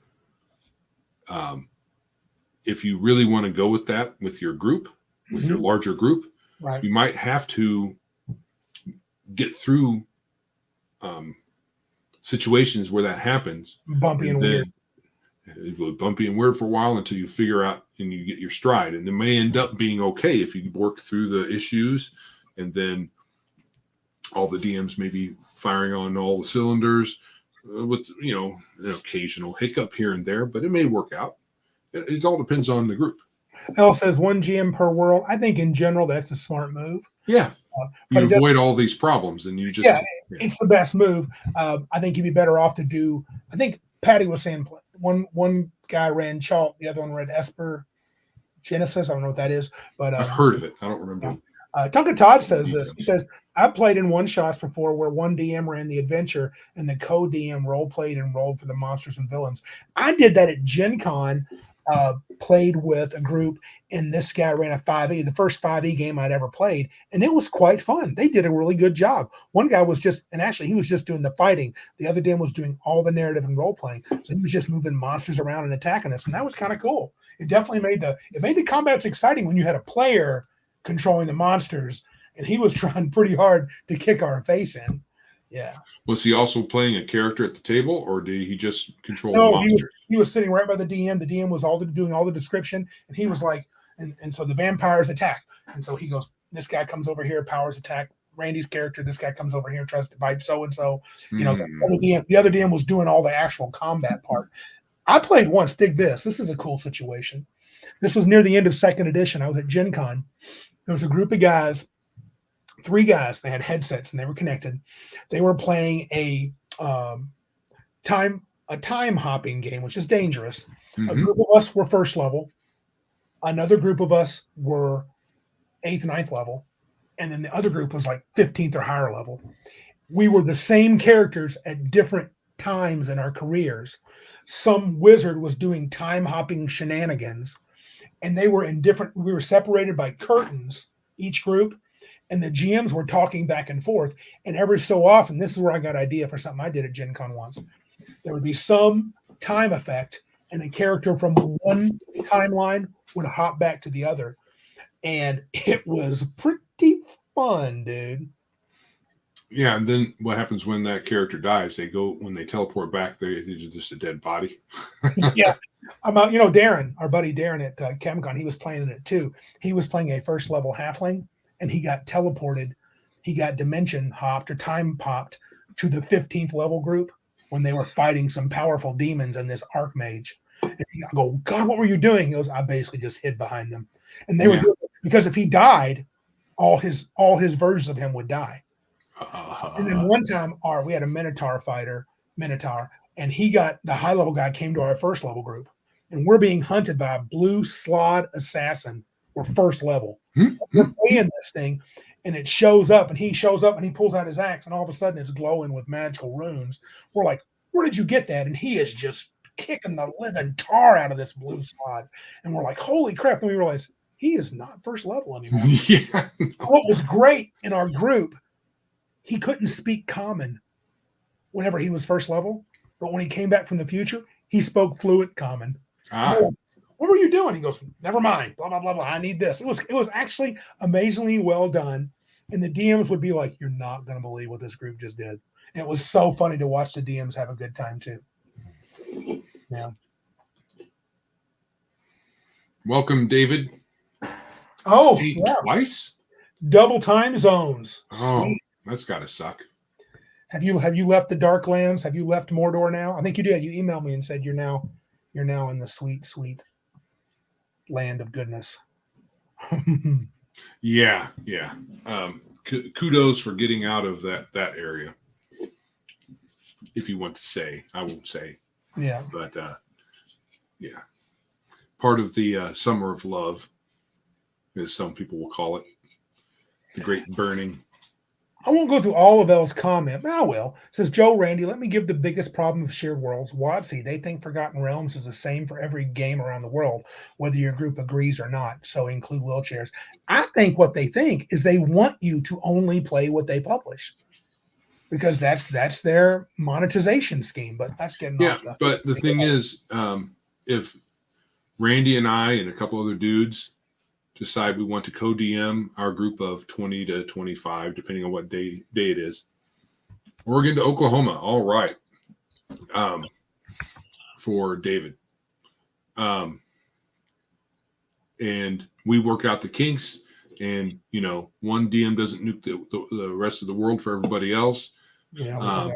if you really want to go with that with your group, with your larger group, right, you might have to get through situations where that happens. Bumpy and weird. It goes bumpy and weird for a while until you figure out and you get your stride. And it may end up being okay if you work through the issues, and then all the DMs may be firing on all the cylinders with, an occasional hiccup here and there, but it may work out. It all depends on the group. L says 1 GM per world. I think in general that's a smart move. Yeah. But you avoid all these problems, and you just it's the best move. I think you'd be better off to do. I think Patty was saying one guy ran Chalk, the other one read Esper Genesis. I don't know what that is, but I've heard of it. I don't remember. Tonka Todd says this. He says, I've played in one shots before where one DM ran the adventure and the co-DM role played and rolled for the monsters and villains. I did that at Gen Con, played with a group, and this guy ran a 5e, the first 5e game I'd ever played, and it was quite fun. They did a really good job. One guy was he was just doing the fighting. The other DM was doing all the narrative and role playing. So he was just moving monsters around and attacking us, and that was kind of cool. It definitely made the combats exciting when you had a player controlling the monsters, and he was trying pretty hard to kick our face in. Yeah. Was he also playing a character at the table, or did he just control the No, monsters? he was sitting right by the DM. The DM was doing all the description, and he was like, and so the vampires attack. And so he goes, this guy comes over here, powers attack Randy's character. This guy comes over here, tries to bite so-and-so. The other DM was doing all the actual combat part. I played once, dig this. This is a cool situation. This was near the end of 2nd edition. I was at Gen Con. There was a group of guys, 3 guys. They had headsets and they were connected. They were playing a time hopping game, which is dangerous. A group of us were 1st level. Another group of us were 8th, 9th level. And then the other group was like 15th or higher level. We were the same characters at different times in our careers. Some wizard was doing time hopping shenanigans, and we were separated by curtains, each group, and the GMs were talking back and forth. And every so often, this is where I got an idea for something I did at Gen Con once. There would be some time effect, and a character from one timeline would hop back to the other. And it was pretty fun, dude. Yeah, and then what happens when that character dies? When they teleport back, they're just a dead body. Yeah. Darren, our buddy Darren at ChemCon, he was playing in it too. He was playing a 1st level halfling, and he got teleported. He got dimension hopped or time popped to the 15th level group when they were fighting some powerful demons and this archmage. And I go, God, what were you doing? He goes, I basically just hid behind them. And they were doing it because if he died, all his versions of him would die. And then one time we had a Minotaur, and the high level guy came to our 1st level group, and we're being hunted by a blue slod assassin. We're 1st level. We're playing this thing, and it shows up, and he pulls out his axe, and all of a sudden it's glowing with magical runes. We're like, where did you get that? And he is just kicking the living tar out of this blue slod. And we're like, holy crap. And we realize he is not 1st level anymore. Yeah. What was great in our group, he couldn't speak common whenever he was 1st level, but when he came back from the future, he spoke fluent common. What were you doing? He goes, never mind, blah, blah, blah, blah. I need this. It was actually amazingly well done. And the DMs would be like, you're not going to believe what this group just did. And it was so funny to watch the DMs have a good time too. Yeah. Welcome, David. Oh, yeah. Twice? Double time zones. Oh. Sweet. That's got to suck. Have you left the Darklands? Have you left Mordor now? I think you did. You emailed me and said you're now in the sweet, sweet land of goodness. Yeah. Kudos for getting out of that area. If you want to say, I won't say. Yeah. But yeah, part of the summer of love, as some people will call it, the great burning. I won't go through all of Elle's comment, but I will. Says Joe Randy, let me give the biggest problem of shared worlds. WOTC, they think Forgotten Realms is the same for every game around the world, whether your group agrees or not. So include wheelchairs. I think what they think is they want you to only play what they publish because that's their monetization scheme. But that's getting Yeah, off the. but the thing is, if Randy and I and a couple other dudes decide we want to co-DM our group of 20 to 25, depending on what day it is, Oregon to Oklahoma, all right, for David. And we work out the kinks, and one DM doesn't nuke the rest of the world for everybody else. Yeah,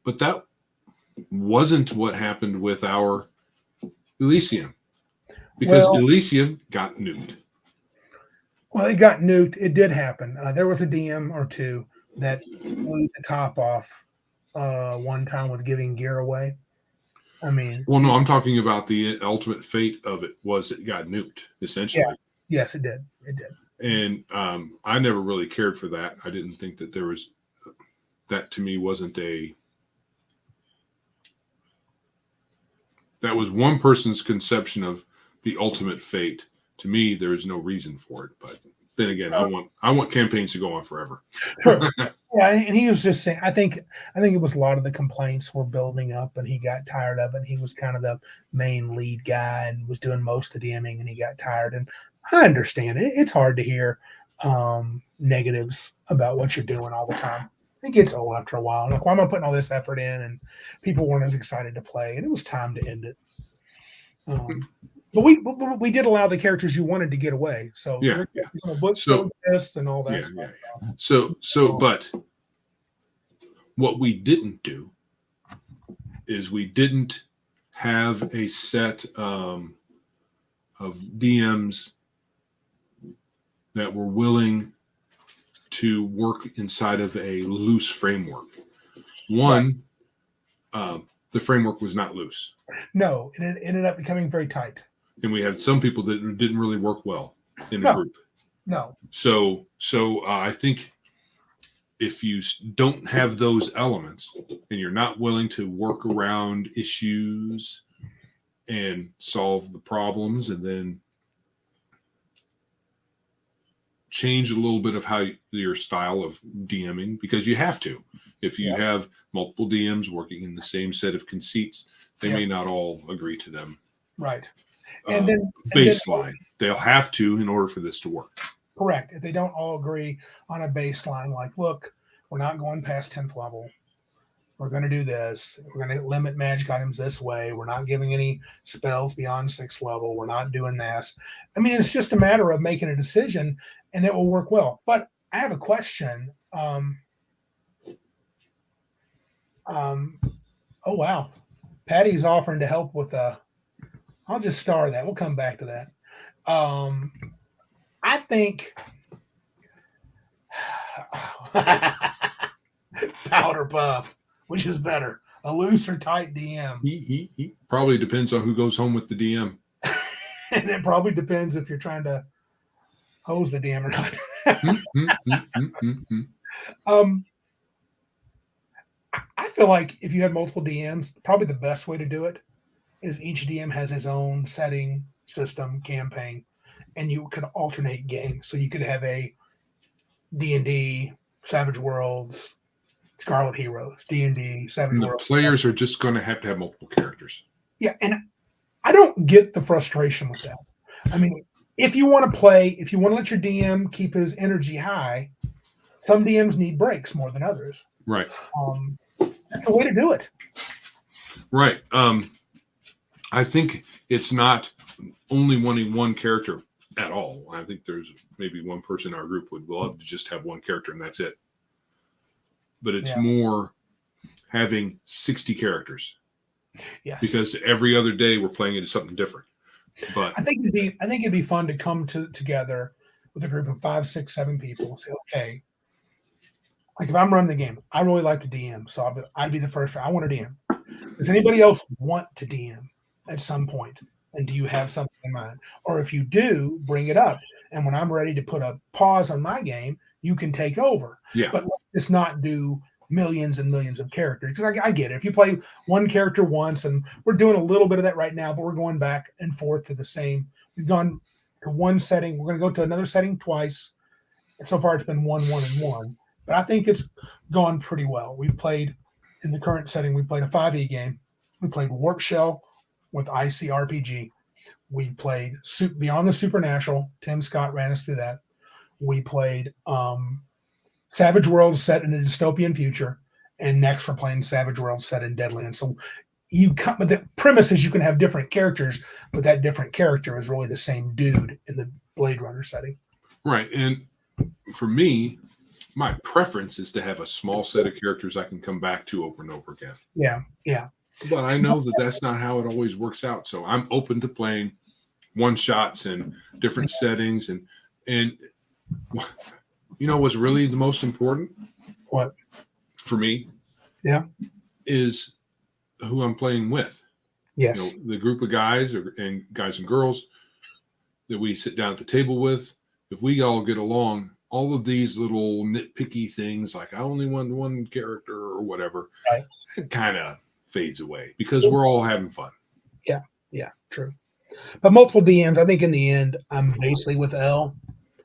but that wasn't what happened with our Elysium, because Elysium got nuked. Well, it got nuked. It did happen. There was a DM or two that blew the top off one time with giving gear away. I mean, well, no, I'm talking about the ultimate fate of it was it got nuked, essentially. Yeah. Yes, it did. It did. And I never really cared for that. I didn't think that there was, that to me wasn't that was one person's conception of the ultimate fate. To me, there is no reason for it. But then again, I want campaigns to go on forever. Sure. Yeah, and he was just saying, I think it was a lot of the complaints were building up, and he got tired of it. He was kind of the main lead guy and was doing most of the DMing, and he got tired. And I understand it. It's hard to hear negatives about what you're doing all the time. It gets old after a while. Like, why am I putting all this effort in? And people weren't as excited to play, and it was time to end it. But we did allow the characters you wanted to get away. So yeah, books still exist and all that stuff. Yeah. But what we didn't do is we didn't have a set of DMs that were willing to work inside of a loose framework. One, the framework was not loose. No, it ended up becoming very tight. And we had some people that didn't really work well in the group. No. So I think if you don't have those elements and you're not willing to work around issues and solve the problems and then change a little bit of how your style of DMing, because you have to. If you have multiple DMs working in the same set of conceits, they may not all agree to them. Right. And then baseline. They'll have to in order for this to work. Correct. If they don't all agree on a baseline, like, look, we're not going past 10th level. We're going to do this. We're going to limit magic items this way. We're not giving any spells beyond 6th level. We're not doing this. I mean, it's just a matter of making a decision, and it will work well. But I have a question. Oh, wow. Patty's offering to help with I'll just star that. We'll come back to that. I think powder puff, which is better, a loose or tight DM. He probably depends on who goes home with the DM. And it probably depends if you're trying to hose the DM or not. I feel like if you had multiple DMs, probably the best way to do it is each DM has his own setting, system, campaign, and you could alternate games. So you could have a D&D, Savage Worlds, Scarlet Heroes, D&D, Savage Worlds. The players are just going to have multiple characters. Yeah, and I don't get the frustration with that. I mean, if you want to let your DM keep his energy high, some DMs need breaks more than others. Right. That's a way to do it. Right. I think it's not only wanting one character at all. I think there's maybe one person in our group would love to just have one character and that's it. But it's more having 60 characters. Yes. Because every other day we're playing into something different. But I think it'd be fun to come together with a group of 5, 6, 7 people and say, okay, like if I'm running the game, I really like to DM, so I'd be the first. I want to DM. Does anybody else want to DM at some point? And do you have something in mind? Or if you do, bring it up. And when I'm ready to put a pause on my game, you can take over. Yeah. But let's just not do millions and millions of characters, because I get it. If you play one character once, and we're doing a little bit of that right now, but we're going back and forth to the same. We've gone to one setting. We're going to go to another setting twice. So far, it's been 1-1-1, but I think it's gone pretty well. We've played in the current setting. We played a 5e game. We played Warp Shell with ICRPG. We played Beyond the Supernatural. Tim Scott ran us through that. We played Savage Worlds set in a dystopian future, and next we're playing Savage Worlds set in Deadlands. So but the premise is you can have different characters, but that different character is really the same dude in the Blade Runner setting. Right. And for me, my preference is to have a small set of characters I can come back to over and over again. Yeah. But I know that that's not how it always works out. So I'm open to playing one shots in different settings. And you know what's really the most important? What? For me? Yeah. Is who I'm playing with. Yes. You know, the group of guys and guys and girls that we sit down at the table with. If we all get along, all of these little nitpicky things like I only want one character or whatever, right, it kind of fades away because we're all having fun. Yeah, true. But multiple DMs, I think in the end, I'm basically with L.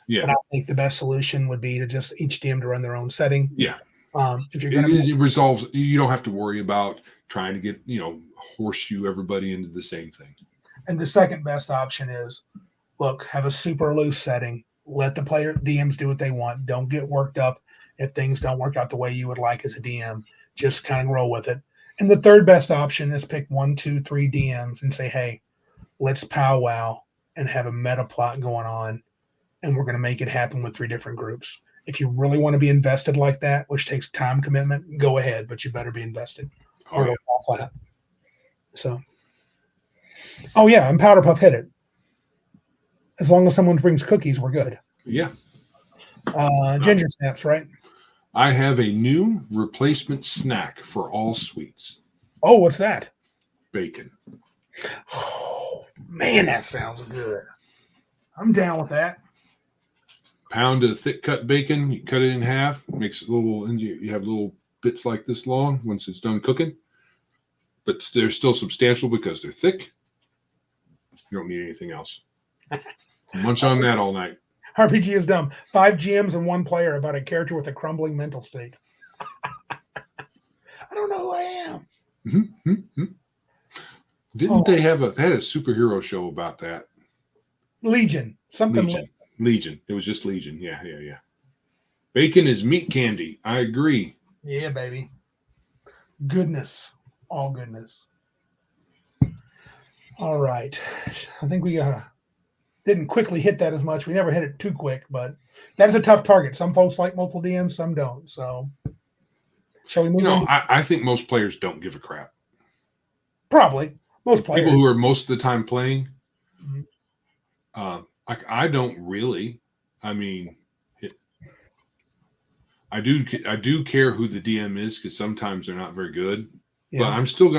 Yeah. But I think the best solution would be to just each DM to run their own setting. Yeah. If you're going to, it resolves. You don't have to worry about trying to get horseshoe everybody into the same thing. And the second best option is, look, have a super loose setting. Let the player DMs do what they want. Don't get worked up if things don't work out the way you would like as a DM. Just kind of roll with it. And the third best option is pick 1, 2, 3 DMs and say, hey, let's powwow and have a meta plot going on. And we're going to make it happen with 3 different groups. If you really want to be invested like that, which takes time commitment, go ahead, but you better be invested or it'll fall flat. So, and Powder Puff hit it. As long as someone brings cookies, we're good. Yeah. Ginger snaps, right? I have a new replacement snack for all sweets. Oh, what's that? Bacon. Oh, man, that sounds good. I'm down with that. Pound of thick cut bacon, you cut it in half, makes you have little bits like this long once it's done cooking. But they're still substantial because they're thick. You don't need anything else. Munch on that all night. RPG is dumb. 5 GMs and 1 player about a character with a crumbling mental state. I don't know who I am. Mm-hmm. Didn't they had a superhero show about that? Legion. Legion. It was just Legion. Yeah. Bacon is meat candy. I agree. Yeah, baby. Goodness. All goodness. All right. I think we didn't quickly hit that as much. We never hit it too quick, but that is a tough target. Some folks like multiple DMs, some don't. So, shall we move on? I think most players don't give a crap. Probably. Most players. People who are most of the time playing, I don't really. I mean, I do care who the DM is because sometimes they're not very good. Yeah. But I'm still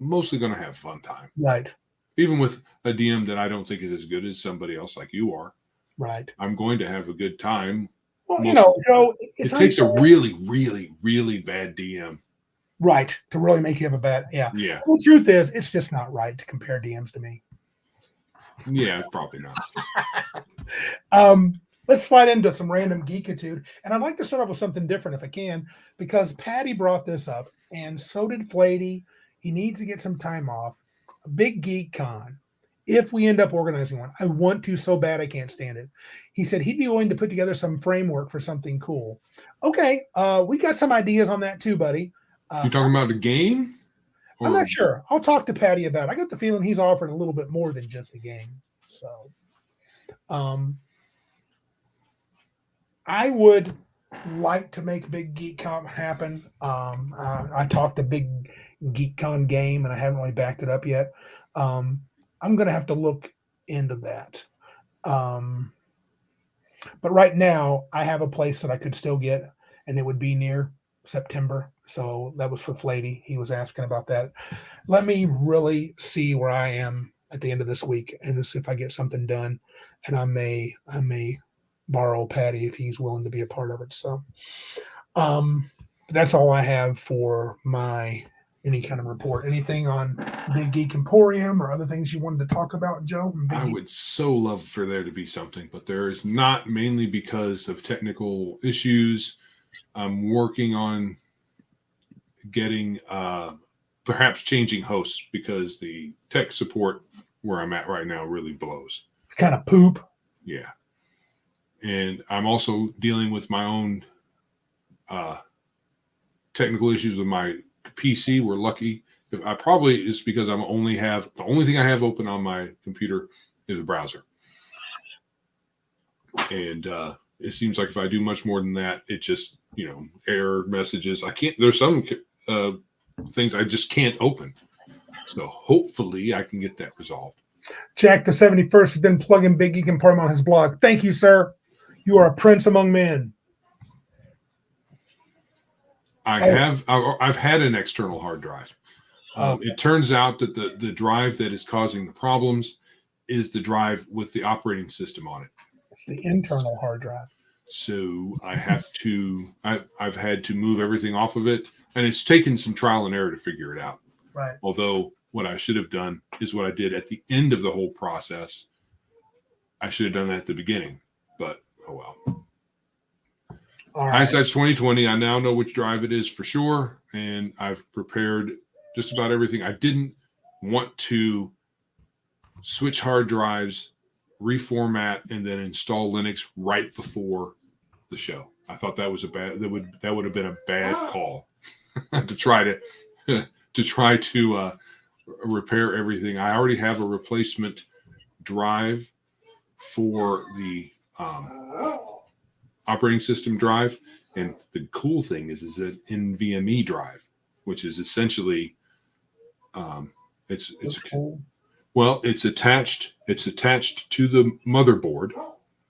mostly going to have fun time. Right. Even with a DM that I don't think is as good as somebody else like you are. Right. I'm going to have a good time. Well, it takes a really, really, really bad DM. Right. To really make you have a bad, yeah. Yeah. The truth is, it's just not right to compare DMs to me. Yeah, probably not. Let's slide into some random geekitude. And I'd like to start off with something different if I can, because Patty brought this up, and so did Flady. He needs to get some time off. A big geek con. If we end up organizing one, I want to so bad I can't stand it. He said he'd be willing to put together some framework for something cool. Okay, we got some ideas on that too, buddy. You talking about the game? I'm not sure. I'll talk to Patty about it. I got the feeling he's offering a little bit more than just a game. So, I would like to make Big GeekCon happen. I talked a Big GeekCon game, and I haven't really backed it up yet. I'm going to have to look into that. But right now, I have a place that I could still get, and it would be near September. So that was for Flady. He was asking about that. Let me really see where I am at the end of this week and see if I get something done. And I may borrow Patty if he's willing to be a part of it. So that's all I have for any kind of report. Anything on Big Geek Emporium or other things you wanted to talk about, Joe? I would so love for there to be something, but there is not, mainly because of technical issues. I'm working on getting perhaps changing hosts because the tech support where I'm at right now really blows. It's kind of poop. Yeah. And I'm also dealing with my own technical issues with my PC. We're lucky. I probably it's because the only thing I have open on my computer is a browser. And it seems like if I do much more than that, it just, error messages. There's some things I just can't open. So hopefully I can get that resolved. Jack the 71st has been plugging Big Geek Emporium on his blog. Thank you, sir. You are a prince among men. I've had an external hard drive. It turns out that the drive that is causing the problems is the drive with the operating system on it. It's the internal hard drive. So I've had to move everything off of it, and it's taken some trial and error to figure it out. Right. Although what I should have done is what I did at the end of the whole process. I should have done that at the beginning, but oh well. All right. Hindsight's 2020. I now know which drive it is for sure, and I've prepared just about everything. I didn't want to switch hard drives, reformat, and then install Linux right before the show. I thought that would have been a bad call to try to repair everything. I already have a replacement drive for the operating system drive, and the cool thing is an NVMe drive, which is essentially it's cool. Well, it's attached to the motherboard.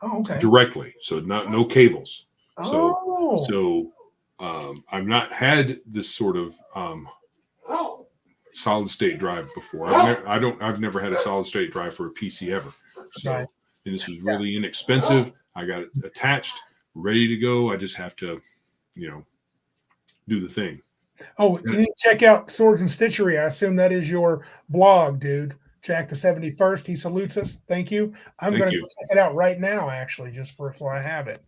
Oh, okay. Directly, so no cables. So I've not had this sort of solid state drive before. I've never had a solid state drive for a PC ever. So right. And this was really inexpensive. I got it attached, ready to go. I just have to, do the thing. Oh, you need to check out Swords and Stitchery. I assume that is your blog, dude. Jack the 71st. He salutes us. Thank you. I'm going to check it out right now, actually, just so I have it.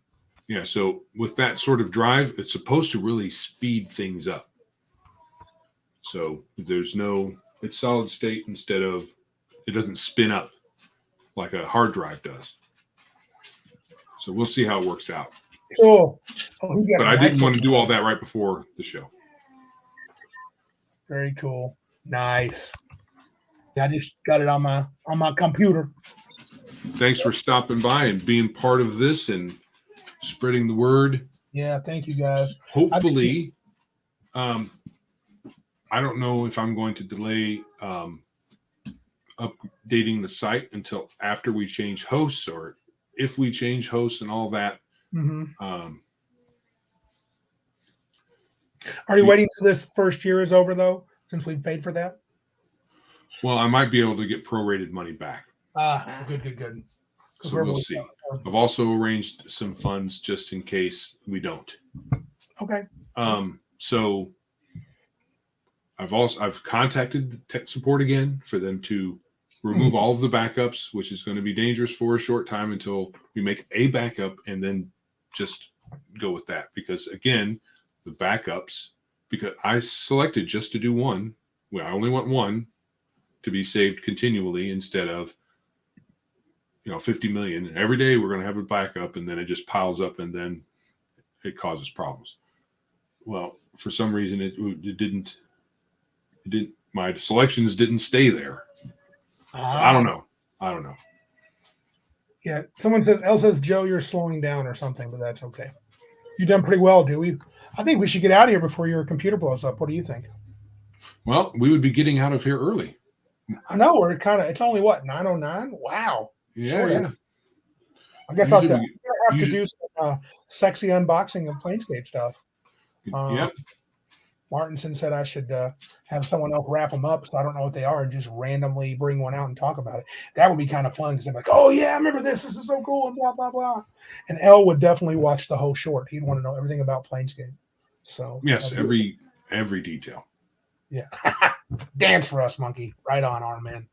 Yeah. So with that sort of drive, it's supposed to really speed things up. So it's solid state instead of, it doesn't spin up like a hard drive does. So we'll see how it works out. Cool. But I didn't want to do all that right before the show. Very cool. Nice. I just got it on my computer. Thanks for stopping by and being part of this and spreading the word. Yeah, thank you guys. Hopefully, I don't know if I'm going to delay updating the site until after we change hosts, or if we change hosts and all that. Mm-hmm. Are you waiting till this first year is over, though, since we've paid for that? Well, I might be able to get prorated money back. Good. So we'll see. I've also arranged some funds just in case we don't. Okay. So I've contacted the tech support again for them to remove all of the backups, which is going to be dangerous for a short time until we make a backup and then just go with that. Because again, the backups, because I selected just to do one. Well, I only want one to be saved continually instead of 50 million. Every day we're going to have a backup, and then it just piles up, and then it causes problems. Well, for some reason it didn't. My selections didn't stay there. I don't know. Yeah, someone says, Joe, you're slowing down or something, but that's okay. You've done pretty well, Dewey. I think we should get out of here before your computer blows up. What do you think? Well, we would be getting out of here early. I know it's only what, 9:09? Wow. Yeah, sure, yeah. I guess I'll have to do some sexy unboxing of Planescape stuff. Yep. Martinson said I should have someone else wrap them up, so I don't know what they are, and just randomly bring one out and talk about it. That would be kind of fun because I'm like, oh yeah, I remember this. This is so cool, and blah blah blah. And L would definitely watch the whole short. He'd want to know everything about Planescape. So yes, every detail. Yeah, dance for us, monkey. Right on, arm man.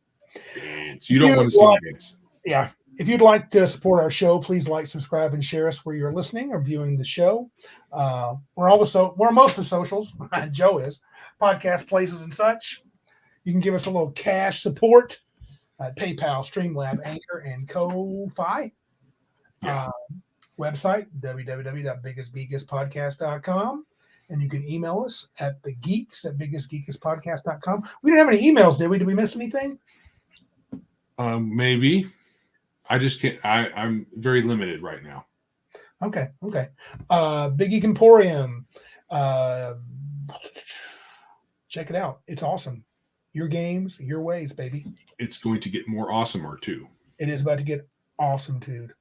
Dance. You don't want to see the dance. Yeah. If you'd like to support our show, please like, subscribe, and share us where you're listening or viewing the show. We're most of the socials. Joe is podcast places and such. You can give us a little cash support at PayPal, Streamlab, Anchor, and Ko-Fi. Website www.biggestgeekispodcast.com, and you can email us at thegeeks@biggestgeekispodcast.com. We didn't have any emails, did we? Did we miss anything? Maybe. I just can't. I'm very limited right now. Okay. Big Geek Emporium. Check it out. It's awesome. Your games, your ways, baby. It's going to get more awesomer too. It is about to get awesome, dude.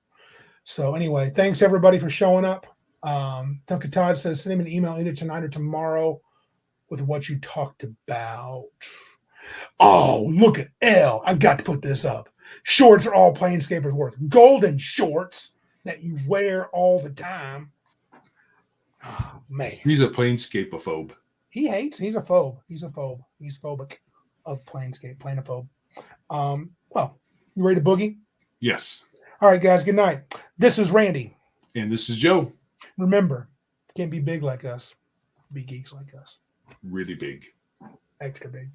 So anyway, thanks everybody for showing up. Duncan Todd says send him an email either tonight or tomorrow with what you talked about. Oh, look at L. I got to put this up. Shorts are all Planescapers worth. Golden shorts that you wear all the time. Oh, man. He's a Planescape-ophobe. He hates. He's a phobe. He's phobic of Planescape. Planophobe. Well, you ready to boogie? Yes. All right, guys. Good night. This is Randy. And this is Joe. Remember, can't be big like us. Be geeks like us. Really big. Extra big.